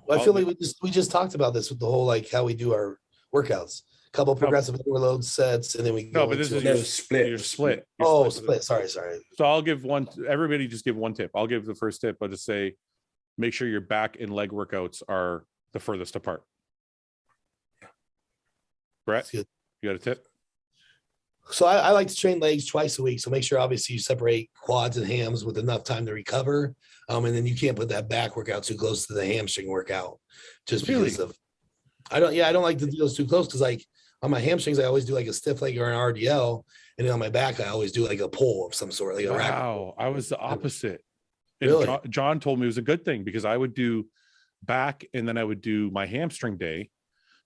Well, I feel like we just talked about this with the whole like how we do our workouts. Couple progressive overload sets, and then we go. No, but this is your split. Your split. Oh, split. Sorry. So I'll give one. Everybody just give one tip. I'll give the first tip. I'll just say, make sure your back and leg workouts are the furthest apart. Brett, you got a tip? So I like to train legs twice a week. So make sure obviously you separate quads and hams with enough time to recover. And then you can't put that back workout too close to the hamstring workout, just because of. I don't like to do those too close, because like on my hamstrings I always do like a stiff leg or an RDL, and then on my back I always do like a pull of some sort, like a rack. Wow, I was the opposite. Really? John told me it was a good thing, because I would do back and then I would do my hamstring day,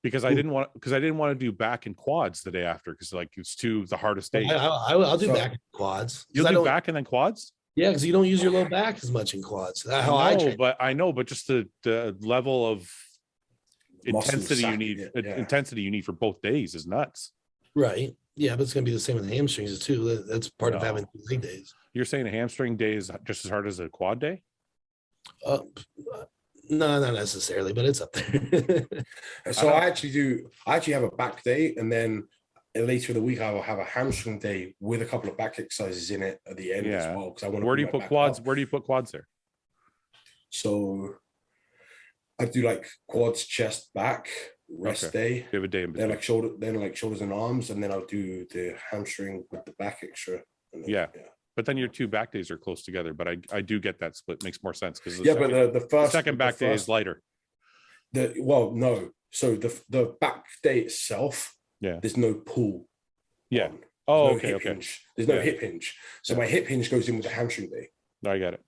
because I didn't want to do back and quads the day after, because like it's the hardest day. I'll do back and quads. You'll do back and then quads? Yeah, because you don't use your low back as much in quads. That's how I train. But just the level of intensity you need for both days is nuts. Right. Yeah, but it's gonna be the same with the hamstrings too. That's part of having 2 leg days. You're saying a hamstring day is just as hard as a quad day? No, not necessarily, but it's up there. So I actually have a back day, and then later in the week I will have a hamstring day with a couple of back exercises in it at the end as well. Because I want to. Where do you put quads? Where do you put quads there? So I do like quads, chest, back, rest day. You have a day in between. Then like shoulders and arms, and then I'll do the hamstring with the back extra. But then your 2 back days are close together. But I do get that split. Makes more sense, because the second back day is lighter. So the back day itself, there's no pull. Yeah. On. Oh, okay. There's no hip hinge. So my hip hinge goes in with the hamstring day. I get it.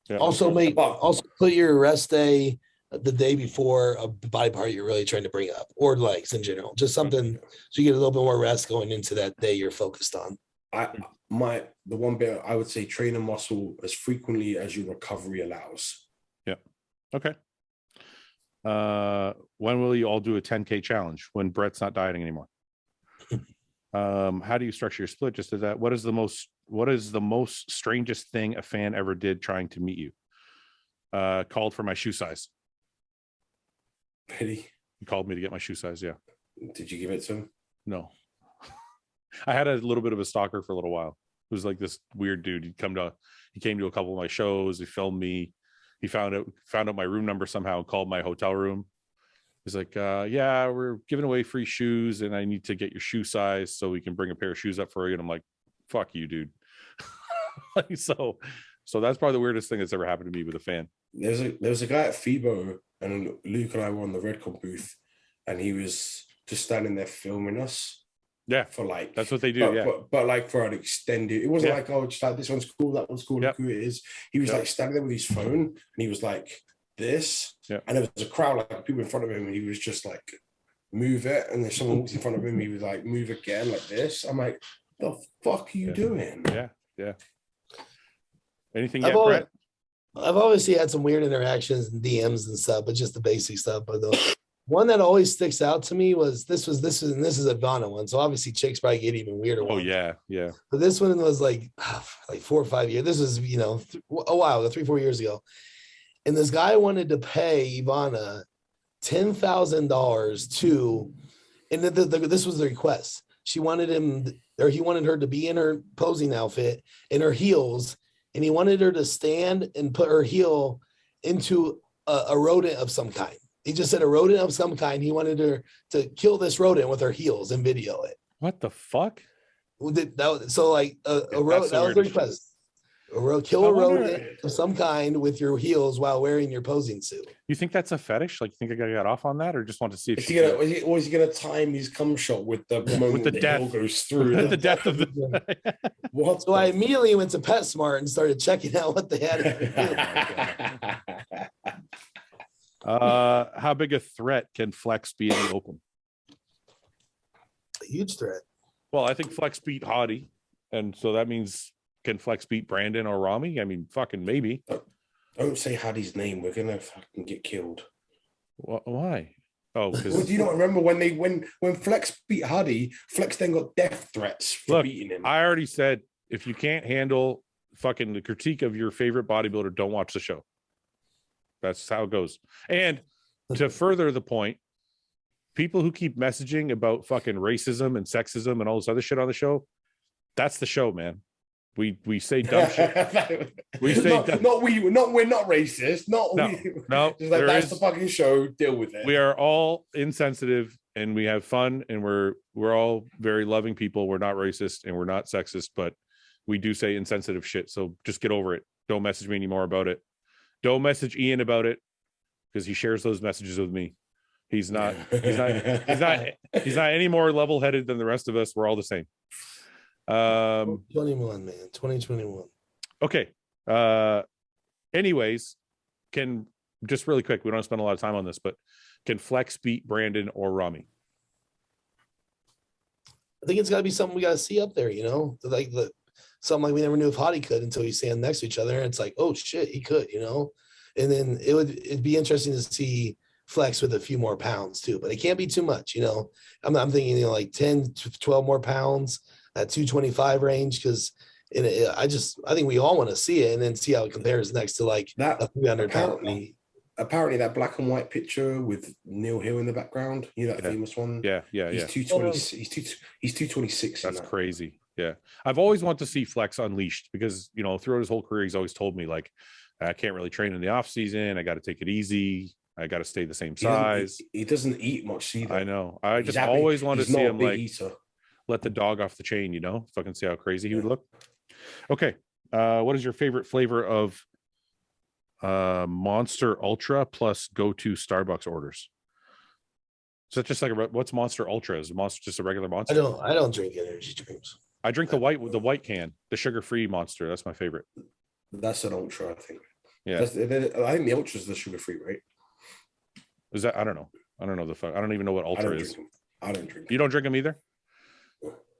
Yeah. Also put your rest day the day before a body part you're really trying to bring up, or legs in general. Just something so you get a little bit more rest going into that day you're focused on. The one bit I would say, train a muscle as frequently as your recovery allows. Yeah. Okay. When will you all do a 10K challenge? When Brett's not dieting anymore? How do you structure your split? Just as that, what is the most strangest thing a fan ever did trying to meet you? Called for my shoe size. Really? He called me to get my shoe size. Yeah. Did you give it to him? No. I had a little bit of a stalker for a little while. It was like this weird dude. He came to a couple of my shows. He filmed me. He found out my room number somehow, called my hotel room. He's like, yeah, we're giving away free shoes, and I need to get your shoe size so we can bring a pair of shoes up for you. And I'm like, fuck you, dude. So that's probably the weirdest thing that's ever happened to me with a fan. There's a guy at FIBO, and Luke and I were on the Redcon booth, and he was just standing there filming us. Yeah, for like that's what they do. But like for an extended, it wasn't like, oh, just like this one's cool, that one's cool, look who it is. He was like standing there with his phone, and he was like this, and there was a crowd, like people in front of him, and he was just like, move it, and then someone walks in front of him, he was like, move again, like this. I'm like, the fuck are you doing? Yeah. Anything yet, Brett? I've obviously had some weird interactions and DMs and stuff, but just the basic stuff. But One that always sticks out to me was this is a Ghana one. So obviously chicks probably get even weirder. Oh ones. yeah. But this one was like 4 or 5 years. This was, a while ago, 3-4 years ago. And this guy wanted to pay Ivana $10,000 to, and this was the request. He wanted her to be in her posing outfit in her heels, and he wanted her to stand and put her heel into a rodent of some kind. He just said a rodent of some kind. He wanted her to kill this rodent with her heels and video it. What the fuck? So like that was the request. Kill a rodent of some kind with your heels while wearing your posing suit. You think that's a fetish? Like, you think I got off on that, or just want to see if is he gonna time his cum shot with the moment with the death goes through the death of the what? So I immediately went to PetSmart and started checking out what they had. How big a threat can Flex be in the open? A huge threat. Well, I think Flex beat Hottie, and so that means, can Flex beat Brandon or Rami? I mean, fucking maybe. Don't say Hattie's name. We're gonna fucking get killed. Why? Oh, because well, do you not remember when Flex beat Hattie? Flex then got death threats for beating him. I already said, if you can't handle fucking the critique of your favorite bodybuilder, don't watch the show. That's how it goes. And to further the point, people who keep messaging about fucking racism and sexism and all this other shit on the show, that's the show, man. We say dumb shit. We say we're not racist. No. That's the fucking show. Deal with it. We are all insensitive and we have fun, and we're all very loving people. We're not racist and we're not sexist, but we do say insensitive shit. So just get over it. Don't message me anymore about it. Don't message Iain about it, because he shares those messages with me. He's not any more level-headed than the rest of us. We're all the same. 21, man. 2021. Okay. Anyways, just really quick, we don't spend a lot of time on this, but can Flex beat Brandon or Rami? I think it's got to be something we got to see up there, like something like we never knew if Hottie could until you stand next to each other, and it's like, oh shit, he could, and then it'd be interesting to see Flex with a few more pounds too, but it can't be too much. I'm thinking like 10 to 12 more pounds at 225 range, because I think we all want to see it and then see how it compares next to like that a 300 pound. Apparently that black and white picture with Neil Hill in the background, that famous one. Yeah. He's 220. He's 226. That's crazy. Yeah, I've always wanted to see Flex unleashed, because throughout his whole career he's always told me, like, I can't really train in the off season. I got to take it easy. I got to stay the same size. He doesn't eat much either. I know. I just always wanted to see him like let the dog off the chain, fucking see how crazy he would look. Okay. What is your favorite flavor of Monster Ultra plus go-to Starbucks orders? Is that just like what's Monster Ultra? Is Monster just a regular Monster? I don't drink energy drinks. I drink the white can, the sugar-free Monster. That's my favorite. That's an Ultra, I think. Yeah. I think the Ultra is the sugar-free, right? Is that? I don't know. I don't know I don't even know what Ultra is. I don't drink them. You don't drink them either?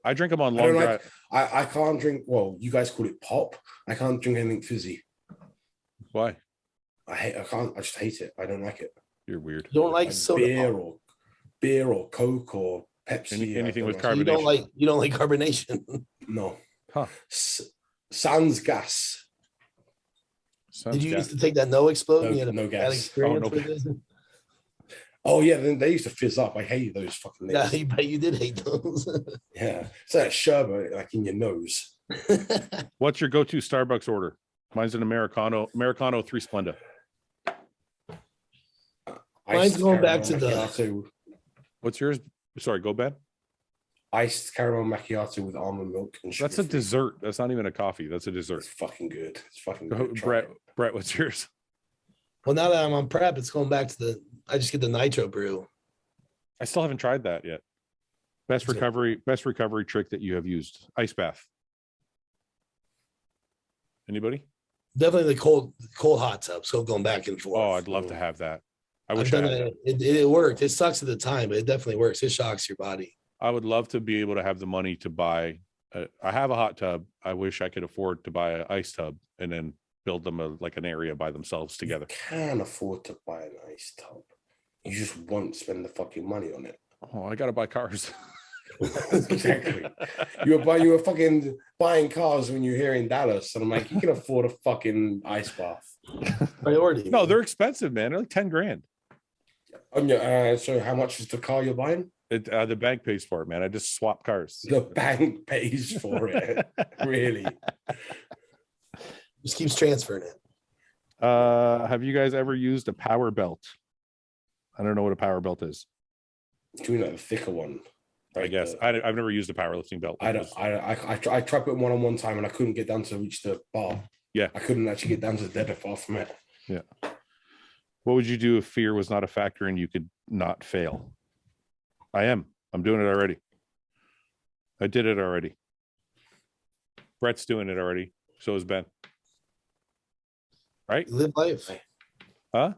I drink them on long drive. I can't drink. Well, you guys call it pop. I can't drink anything fizzy. Why? I can't. I just hate it. I don't like it. You're weird. You don't like soda beer or Coke or Pepsi. Anything with carbonation. You don't like carbonation. No. Huh. Sans gas. Did you used to take that no explode? No gas. Experience with this? Oh yeah, then they used to fizz up. I hate those fucking things. Yeah, but you did hate those. Yeah, it's like sherbet, like in your nose. What's your go-to Starbucks order? Mine's an Americano 3 Splenda. Mine's going back to the. What's yours? Sorry, go Ben. Iced caramel macchiato with almond milk and sugar. That's a dessert. That's not even a coffee. That's a dessert. It's fucking good. It's fucking good. Brett, what's yours? Well, now that I'm on prep, it's going back to I just get the nitro brew. I still haven't tried that yet. Best recovery trick that you have used. Ice bath. Anybody? Definitely the cold hot tub. So going back and forth. Oh, I'd love to have that. I wish I had that. It worked. It sucks at the time, but it definitely works. It shocks your body. I would love to be able to have the money to buy. I have a hot tub. I wish I could afford to buy an ice tub and then build them like an area by themselves together. You can't afford to buy an ice tub. you just won't spend the fucking money on it. Oh, I gotta buy cars. Exactly. You were fucking buying cars when you're here in Dallas, and I'm like, you can afford a fucking ice bath. Priority. No, they're expensive, man. They're like 10 grand. So how much is the car you're buying? The bank pays for it, man. I just swap cars. The bank pays for it. Really? Just keeps transferring it. Have you guys ever used a power belt? I don't know what a power belt is. Doing like the thicker one. I guess I've never used a powerlifting belt. I tried putting one on one time and I couldn't get down to reach the bar. Yeah, I couldn't actually get down to the deadlift far from it. Yeah. What would you do if fear was not a factor and you could not fail? I'm doing it already. I did it already. Brett's doing it already. So is Ben. Right? You live life. Huh?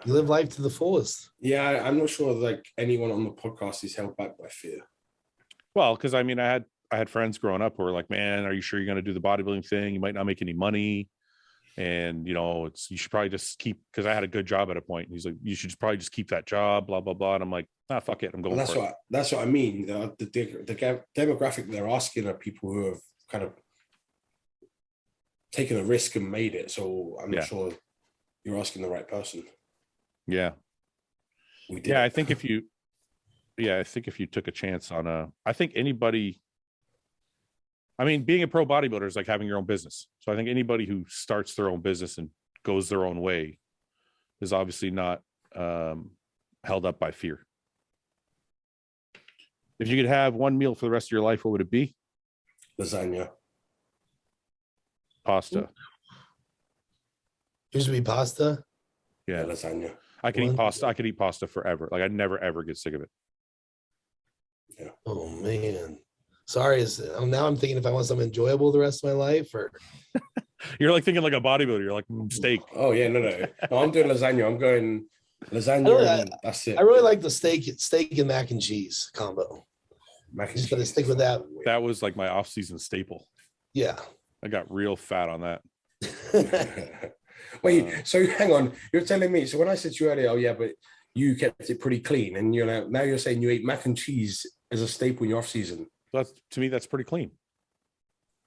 You live life to the fullest. Yeah, I'm not sure like anyone on the podcast is held back by fear. Well, because I mean, I had friends growing up who were like, man, are you sure you're going to do the bodybuilding thing? You might not make any money. And, you know, you should probably just keep, because I had a good job at a point. And he's like, you should probably just keep that job, blah, blah, blah. And I'm like, fuck it. I'm going for it. That's what I mean. The demographic they're asking are people who have kind of taken a risk and made it. So I'm not sure you're asking the right person. Yeah. We did. Yeah. I think if you took a chance on I think anybody, I mean, being a pro bodybuilder is like having your own business. So I think anybody who starts their own business and goes their own way is obviously not held up by fear. If you could have one meal for the rest of your life, what would it be? Lasagna. Pasta. Used to be pasta. Yeah, lasagna. I could eat pasta. I could eat pasta forever. Like I'd never ever get sick of it. Yeah. Oh man. Sorry, now I'm thinking if I want something enjoyable the rest of my life, or you're like thinking like a bodybuilder. You're like steak. Oh yeah, no. I'm doing lasagna. I'm going lasagna. And that's it. I really like the steak and mac and cheese combo. Mac and Just cheese. gotta stick with that. That was like my off-season staple. Yeah. I got real fat on I Wait, so hang on. You're telling me, so when I said to you earlier, oh yeah, but you kept it pretty clean, and you're now you're saying you ate mac and cheese as a staple in your off-season. That's, to me, that's pretty clean.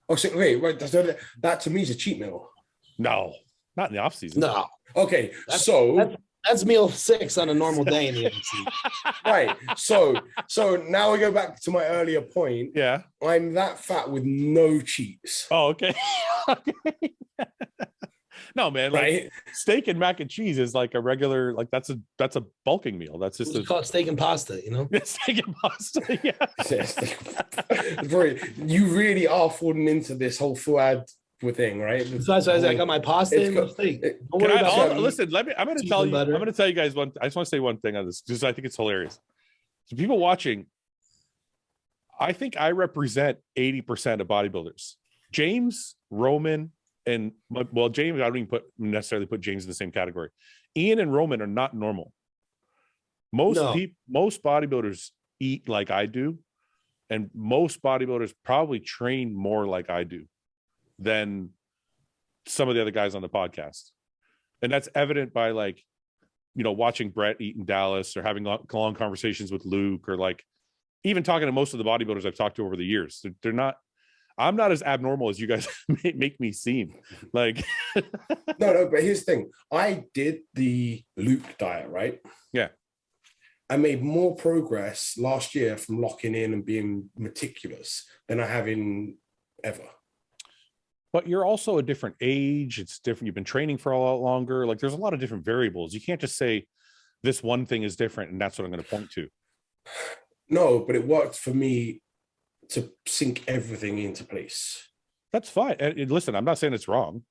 Oh, so wait, that to me is a cheat meal. No, not in the off season. No. Okay, that's meal 6 on a normal day in the MC. Right. So now we go back to my earlier point. Yeah. I'm that fat with no cheats. Oh, okay. Okay. No, man. Like, right. Steak and mac and cheese is like a regular, like that's a bulking meal. That's just call it steak and pasta, you know? Steak and pasta. Yeah. Bro, you really are falling into this whole Fouad thing, right? So I got my pasta and steak. Don't worry about listen, I'm going to tell you. I'm going to tell you guys one. I just want to say one thing on this because I think it's hilarious. So people watching, I think I represent 80% of bodybuilders. James, Roman, and James, I don't even necessarily put James in the same category. Iain and Roman are not normal. Most bodybuilders eat like I do, and most bodybuilders probably train more like I do than some of the other guys on the podcast. And that's evident by like, you know, watching Brett eat in Dallas or having long conversations with Luke, or like even talking to most of the bodybuilders I've talked to over the years. They're not, I'm not as abnormal as you guys make me seem. Like, no, but here's the thing. I did the Luke diet, right? Yeah. I made more progress last year from locking in and being meticulous than I have in ever. But you're also a different age. It's different. You've been training for a lot longer. Like there's a lot of different variables. You can't just say this one thing is different and that's what I'm going to point to. No, but it worked for me to sink everything into place. That's fine. And listen, I'm not saying it's wrong.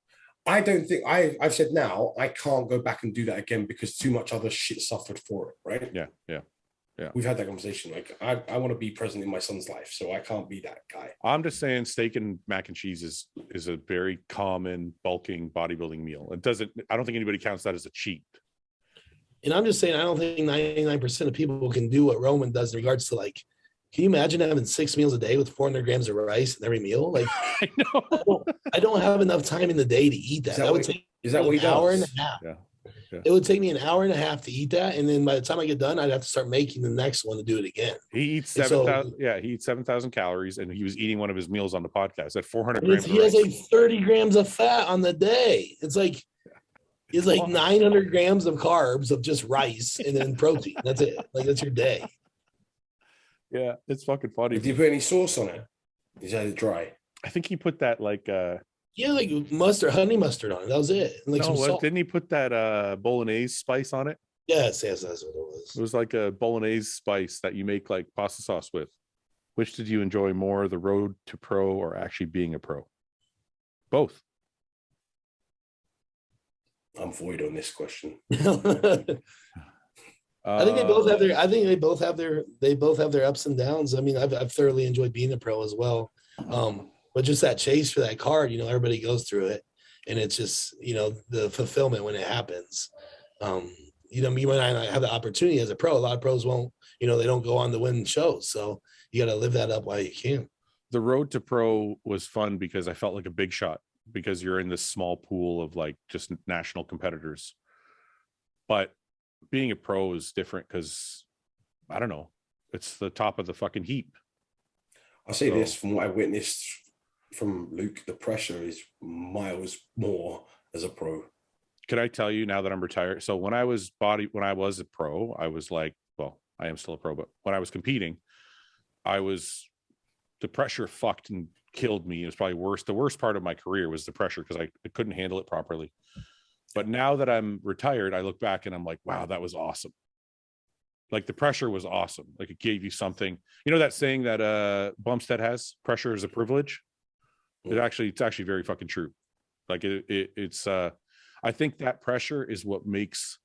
I don't think I've said now I can't go back and do that again because too much other shit suffered for it. Right. Yeah. We've had that conversation. Like I want to be present in my son's life, so I can't be that guy. I'm just saying steak and mac and cheese is a very common bulking bodybuilding meal. I don't think anybody counts that as a cheat. And I'm just saying, I don't think 99% of people can do what Roman does in regards to like, can you imagine having 6 meals a day with 400 grams of rice in every meal? Like, I know. I don't have enough time in the day to eat that. That would take is that what he an hour and does? a half. Yeah. Yeah. It would take me an hour and a half to eat that, and then by the time I get done, I'd have to start making the next one to do it again. He eats 7,000. Yeah, he eats 7,000 calories, and he was eating one of his meals on the podcast at 400 grams. He has like 30 grams of fat on the day. It's like 900 grams of carbs of just rice and then protein. That's it. Like that's your day. Yeah, it's fucking funny. Did you put any sauce on it? Is that dry? I think he put that like like mustard, honey mustard on it. That was it. And like some salt. Didn't he put that bolognese spice on it? Yes, that's what it was. It was like a bolognese spice that you make like pasta sauce with. Which did you enjoy more, the road to pro or actually being a pro? Both. I'm void on this question. I think they both have their. I think they both have their. They both have their ups and downs. I mean, I've thoroughly enjoyed being a pro as well. But just that chase for that card, everybody goes through it, and it's just the fulfillment when it happens. Me when I have the opportunity as a pro, a lot of pros won't. They don't go on to win shows, so you got to live that up while you can. The road to pro was fun because I felt like a big shot because you're in this small pool of like just national competitors, but being a pro is different because I don't know, it's the top of the fucking heap. I'll say this from what I witnessed from Luke, the pressure is miles more as a pro. Can I tell you now that I'm retired? So when I was a pro, I was like, well, I am still a pro, but when I was competing, the pressure fucked and killed me. It was probably worse. The worst part of my career was the pressure because I couldn't handle it properly. But now that I'm retired, I look back and I'm like, wow, that was awesome. Like the pressure was awesome. Like it gave you something. You know that saying that Bumstead has, pressure is a privilege? It's actually very fucking true. Like it's I think that pressure is what makes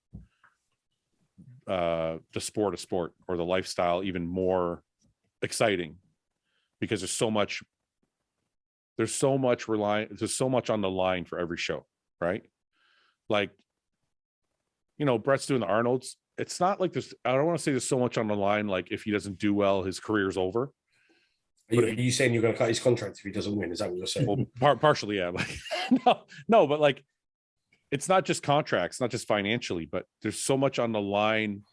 the sport a sport, or the lifestyle even more exciting, because there's so much on the line for every show, right? Like, Brett's doing the Arnolds. It's not like there's, I don't want to say there's so much on the line. Like if he doesn't do well, his career's over. Are you saying you're going to cut his contract if he doesn't win? Is that what you're saying? Well, partially, yeah. Like, no, but like, it's not just contracts, not just financially, but there's so much on the line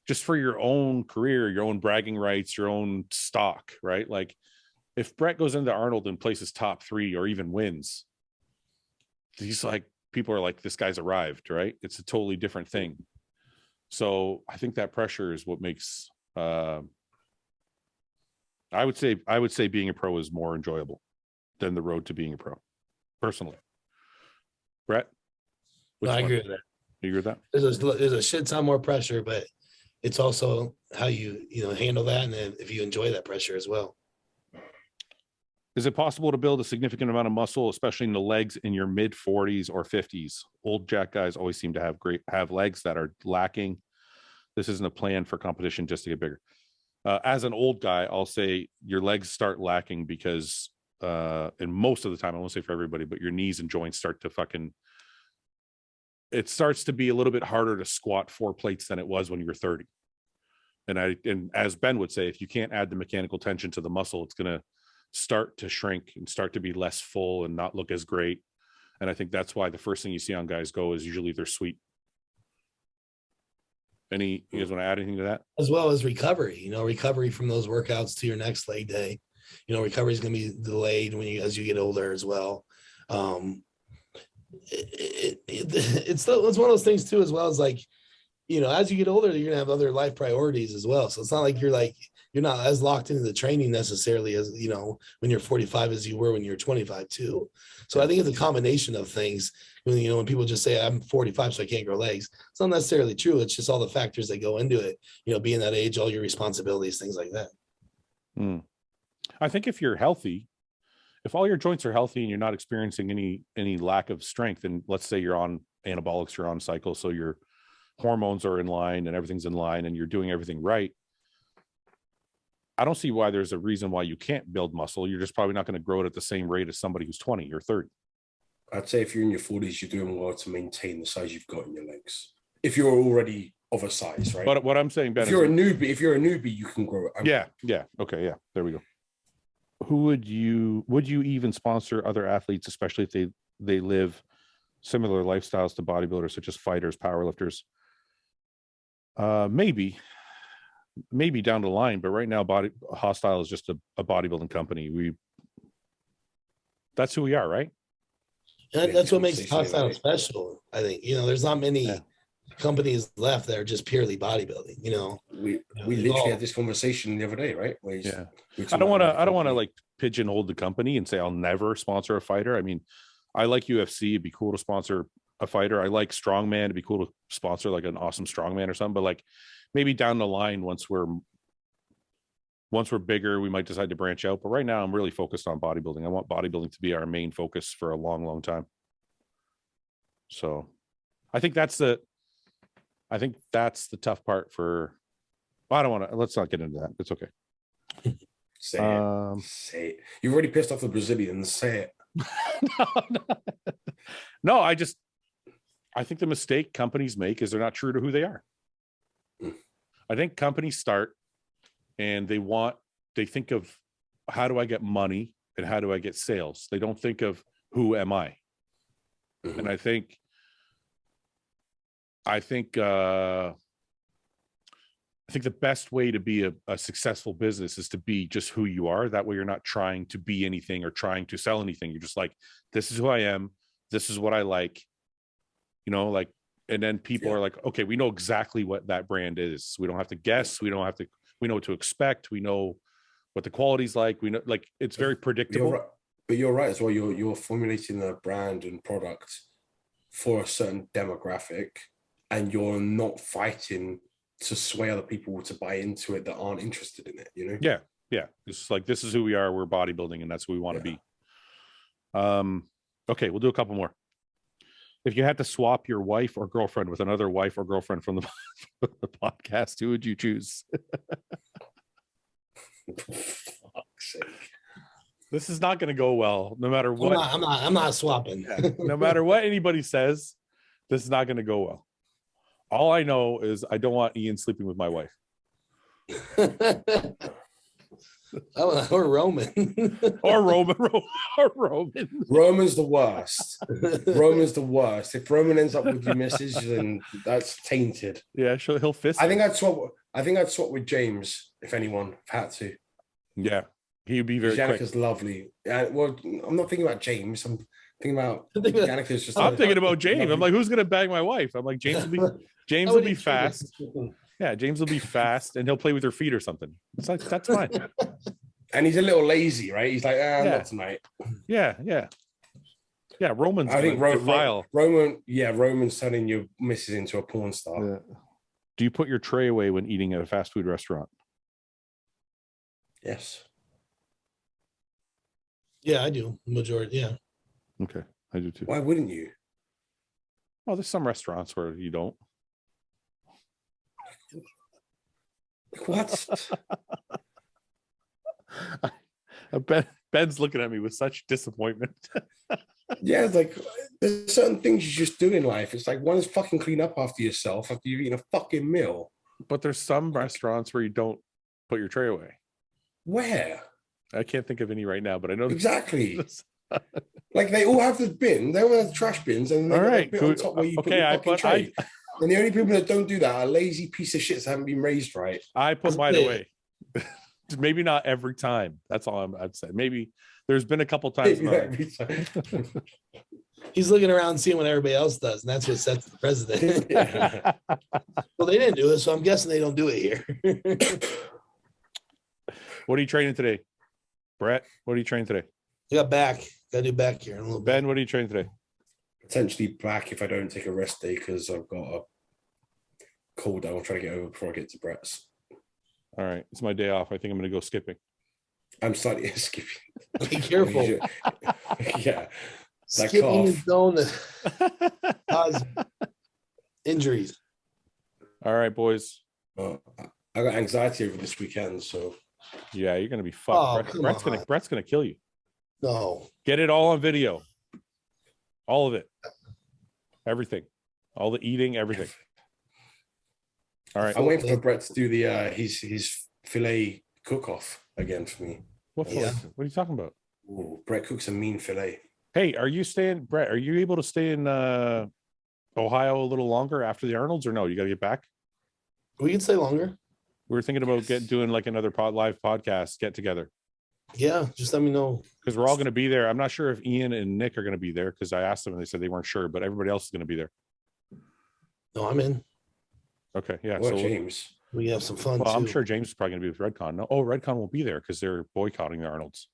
just for your own career, your own bragging rights, your own stock, right? Like if Brett goes into Arnold and places top 3 or even wins, he's like, people are like, this guy's arrived, right? It's a totally different thing. So I think that pressure is what makes, I would say being a pro is more enjoyable than the road to being a pro, personally. Brett? No, I agree with that. You agree with that? There's a shit ton more pressure, but it's also how you handle that, and then if you enjoy that pressure as well. Is it possible to build a significant amount of muscle, especially in the legs, in your mid 40s or 50s? Old jack guys always seem to have legs that are lacking. This isn't a plan for competition, just to get bigger. As an old guy, I'll say your legs start lacking because, and most of the time, I won't say for everybody, but your knees and joints start to it starts to be a little bit harder to squat 4 plates than it was when you were 30. And as Ben would say, if you can't add the mechanical tension to the muscle, it's going to start to shrink and start to be less full and not look as great. And I think that's why the first thing you see on guys go is usually they're sweet. You guys want to add anything to that? As well as recovery, recovery from those workouts to your next leg day. Recovery is going to be delayed as you get older as well. It's one of those things too, as well as like, as you get older, you're gonna have other life priorities as well. So it's not like you're not as locked into the training necessarily as when you're 45 as you were when you're 25 too. So I think it's a combination of things. When people just say I'm 45 so I can't grow legs, it's not necessarily true. It's just all the factors that go into it. Being that age, all your responsibilities, things like that. I think if you're healthy, if all your joints are healthy and you're not experiencing any lack of strength, and let's say you're on anabolics, you're on cycle, so your hormones are in line and everything's in line and you're doing everything right, I don't see why there's a reason why you can't build muscle. You're just probably not going to grow it at the same rate as somebody who's 20 or 30. I'd say if you're in your 40s, you're doing well to maintain the size you've got in your legs. If you're already of a size, right? But what I'm saying, Ben, if you're a newbie, you can grow it. Yeah. Okay. Yeah. There we go. Would you even sponsor other athletes, especially if they live similar lifestyles to bodybuilders, such as fighters, powerlifters. Maybe down the line, but right now, Hostile is just a bodybuilding company. That's who we are, right? And that's what makes Hostile special. I think, there's not many companies left that are just purely bodybuilding. We literally had this conversation the other day, right? I don't want to like pigeonhole the company and say I'll never sponsor a fighter. I mean, I like UFC. It'd be cool to sponsor a fighter. I like strongman. It'd be cool to sponsor like an awesome strongman or something. But like maybe down the line, once we're bigger, we might decide to branch out. But right now, I'm really focused on bodybuilding. I want bodybuilding to be our main focus for a long, long time. So I think that's the tough part for. Well, I don't want to. Let's not get into that. It's okay. Say it. Say it. You've already pissed off the Brazilians. Say it. No, I think the mistake companies make is they're not true to who they are. I think companies start and they think of how do I get money and how do I get sales? They don't think of who am I? And I think the best way to be a successful business is to be just who you are. That way you're not trying to be anything or trying to sell anything. You're just like, this is who I am. This is what I like, and then people are like, okay, we know exactly what that brand is. We don't have to guess. We know what to expect. We know what the quality's like. We know, like, it's very predictable. But you're right as well. You're formulating a brand and product for a certain demographic, and you're not fighting to sway other people to buy into it that aren't interested in it, Yeah. It's like, this is who we are. We're bodybuilding, and that's who we want to be. Okay, we'll do a couple more. If you had to swap your wife or girlfriend with another wife or girlfriend from the podcast, who would you choose? Fuck's sake. This is not going to go well, no matter what. I'm not swapping. No matter what anybody says, this is not going to go well. All I know is I don't want Iain sleeping with my wife. Or Roman. or Roman. Roman's the worst. Roman's the worst. If Roman ends up with your missus, then that's tainted. Yeah, sure, he'll fist. I think I'd swap with James if anyone had to. Yeah, he'd be very quick. Janica's lovely. Well, I'm not thinking about James. I'm thinking about Janica's just. I'm thinking about James. Lovely. I'm like, who's gonna bag my wife? I'm like, James will be fast. Yeah, James will be fast, and he'll play with her feet or something. It's like, that's fine. And he's a little lazy, right? He's like, not tonight. Yeah. Roman's. I think Roman's turning your missus into a porn star. Yeah. Do you put your tray away when eating at a fast food restaurant? Yes. Yeah, I do. Majority, yeah. Okay, I do too. Why wouldn't you? Well, there's some restaurants where you don't. What? Ben's looking at me with such disappointment. Yeah, it's like there's certain things you just do in life. It's like, one is fucking clean up after yourself after you've eaten a fucking meal. But there's some restaurants where you don't put your tray away. Where? I can't think of any right now, but I know exactly. Like, they all have the bin, they all have the trash bins, and they all right, on top where you put your fucking tray. And the only people that don't do that are lazy piece of shits that haven't been raised right. I put mine away. Maybe not every time. That's all I'd say. Maybe there's been a couple times. He's looking around seeing what everybody else does, and that's what sets the precedent. Well, they didn't do it, so I'm guessing they don't do it here. What are you training today? Brett, what are you training today? I got back. Got to do back here in a little bit. Ben, what are you training today? Potentially back if I don't take a rest day because I've got a cold I will try to get over before I get to Brett's. All right, it's my day off. I think I'm going to go skipping. I'm slightly skipping. Be careful. Yeah. Skipping is known to cause injuries. All right, boys. I got anxiety over this weekend, so yeah, you're going to be fucked. Brett's going to kill you. No. Get it all on video. All of it. Everything. All the eating, everything. All right. I'm waiting for Brett to do the his filet cook-off again for me. What filet? What are you talking about? Ooh, Brett cooks a mean filet. Hey, are you staying, Brett? Are you able to stay in Ohio a little longer after the Arnolds, or no? You got to get back. We can stay longer. We were thinking about doing like another live podcast get together. Yeah, just let me know. Because we're all going to be there. I'm not sure if Iain and Nick are going to be there because I asked them and they said they weren't sure, but everybody else is going to be there. No, I'm in. Okay, yeah. Well, so James, We have some fun. well, too. I'm sure James is probably going to be with Redcon. No, oh, Redcon won't be there because they're boycotting the Arnolds.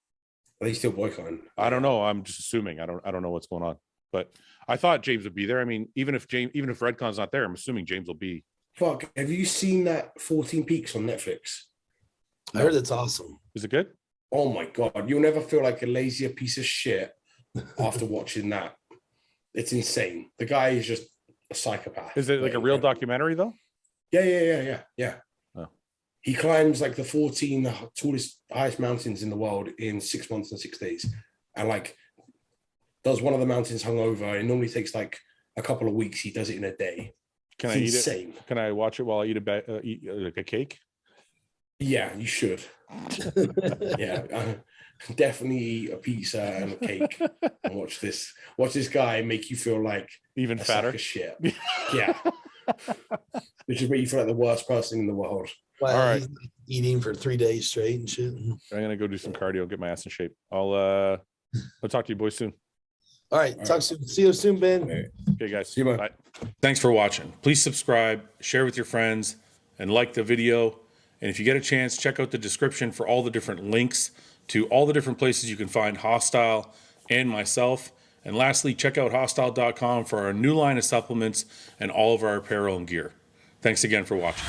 are they still boycotting? I don't know. I'm just assuming. I don't know what's going on. But I thought James would be there. I mean, even if Redcon's not there, I'm assuming James will be. Fuck, have you seen that 14 Peaks on Netflix? I heard it's awesome. Is it good? Oh my God, you'll never feel like a lazier piece of shit after watching that. It's insane. The guy is just a psychopath. Is it like a real documentary though? Yeah. Oh. He climbs like the 14 tallest, highest mountains in the world in 6 months and 6 days. And like does one of the mountains hungover. It normally takes like a couple of weeks. He does it in a day. Can I eat it? Can I watch it while I eat like a cake? Yeah, you should. Yeah, definitely eat a pizza and a cake and watch this guy make you feel like even fatter. Sack of shit. Yeah, which is make you feel like the worst person in the world. Well, all right, he's eating for 3 days straight and shit. I'm gonna go do some cardio, get my ass in shape. I'll talk to you boys soon. All right, talk soon. See you soon, Ben. Okay, guys. See you, man. Bye. Thanks for watching. Please subscribe, share with your friends, and like the video. And if you get a chance, check out the description for all the different links to all the different places you can find Hostile and myself. And lastly, check out hostile.com for our new line of supplements and all of our apparel and gear. Thanks again for watching.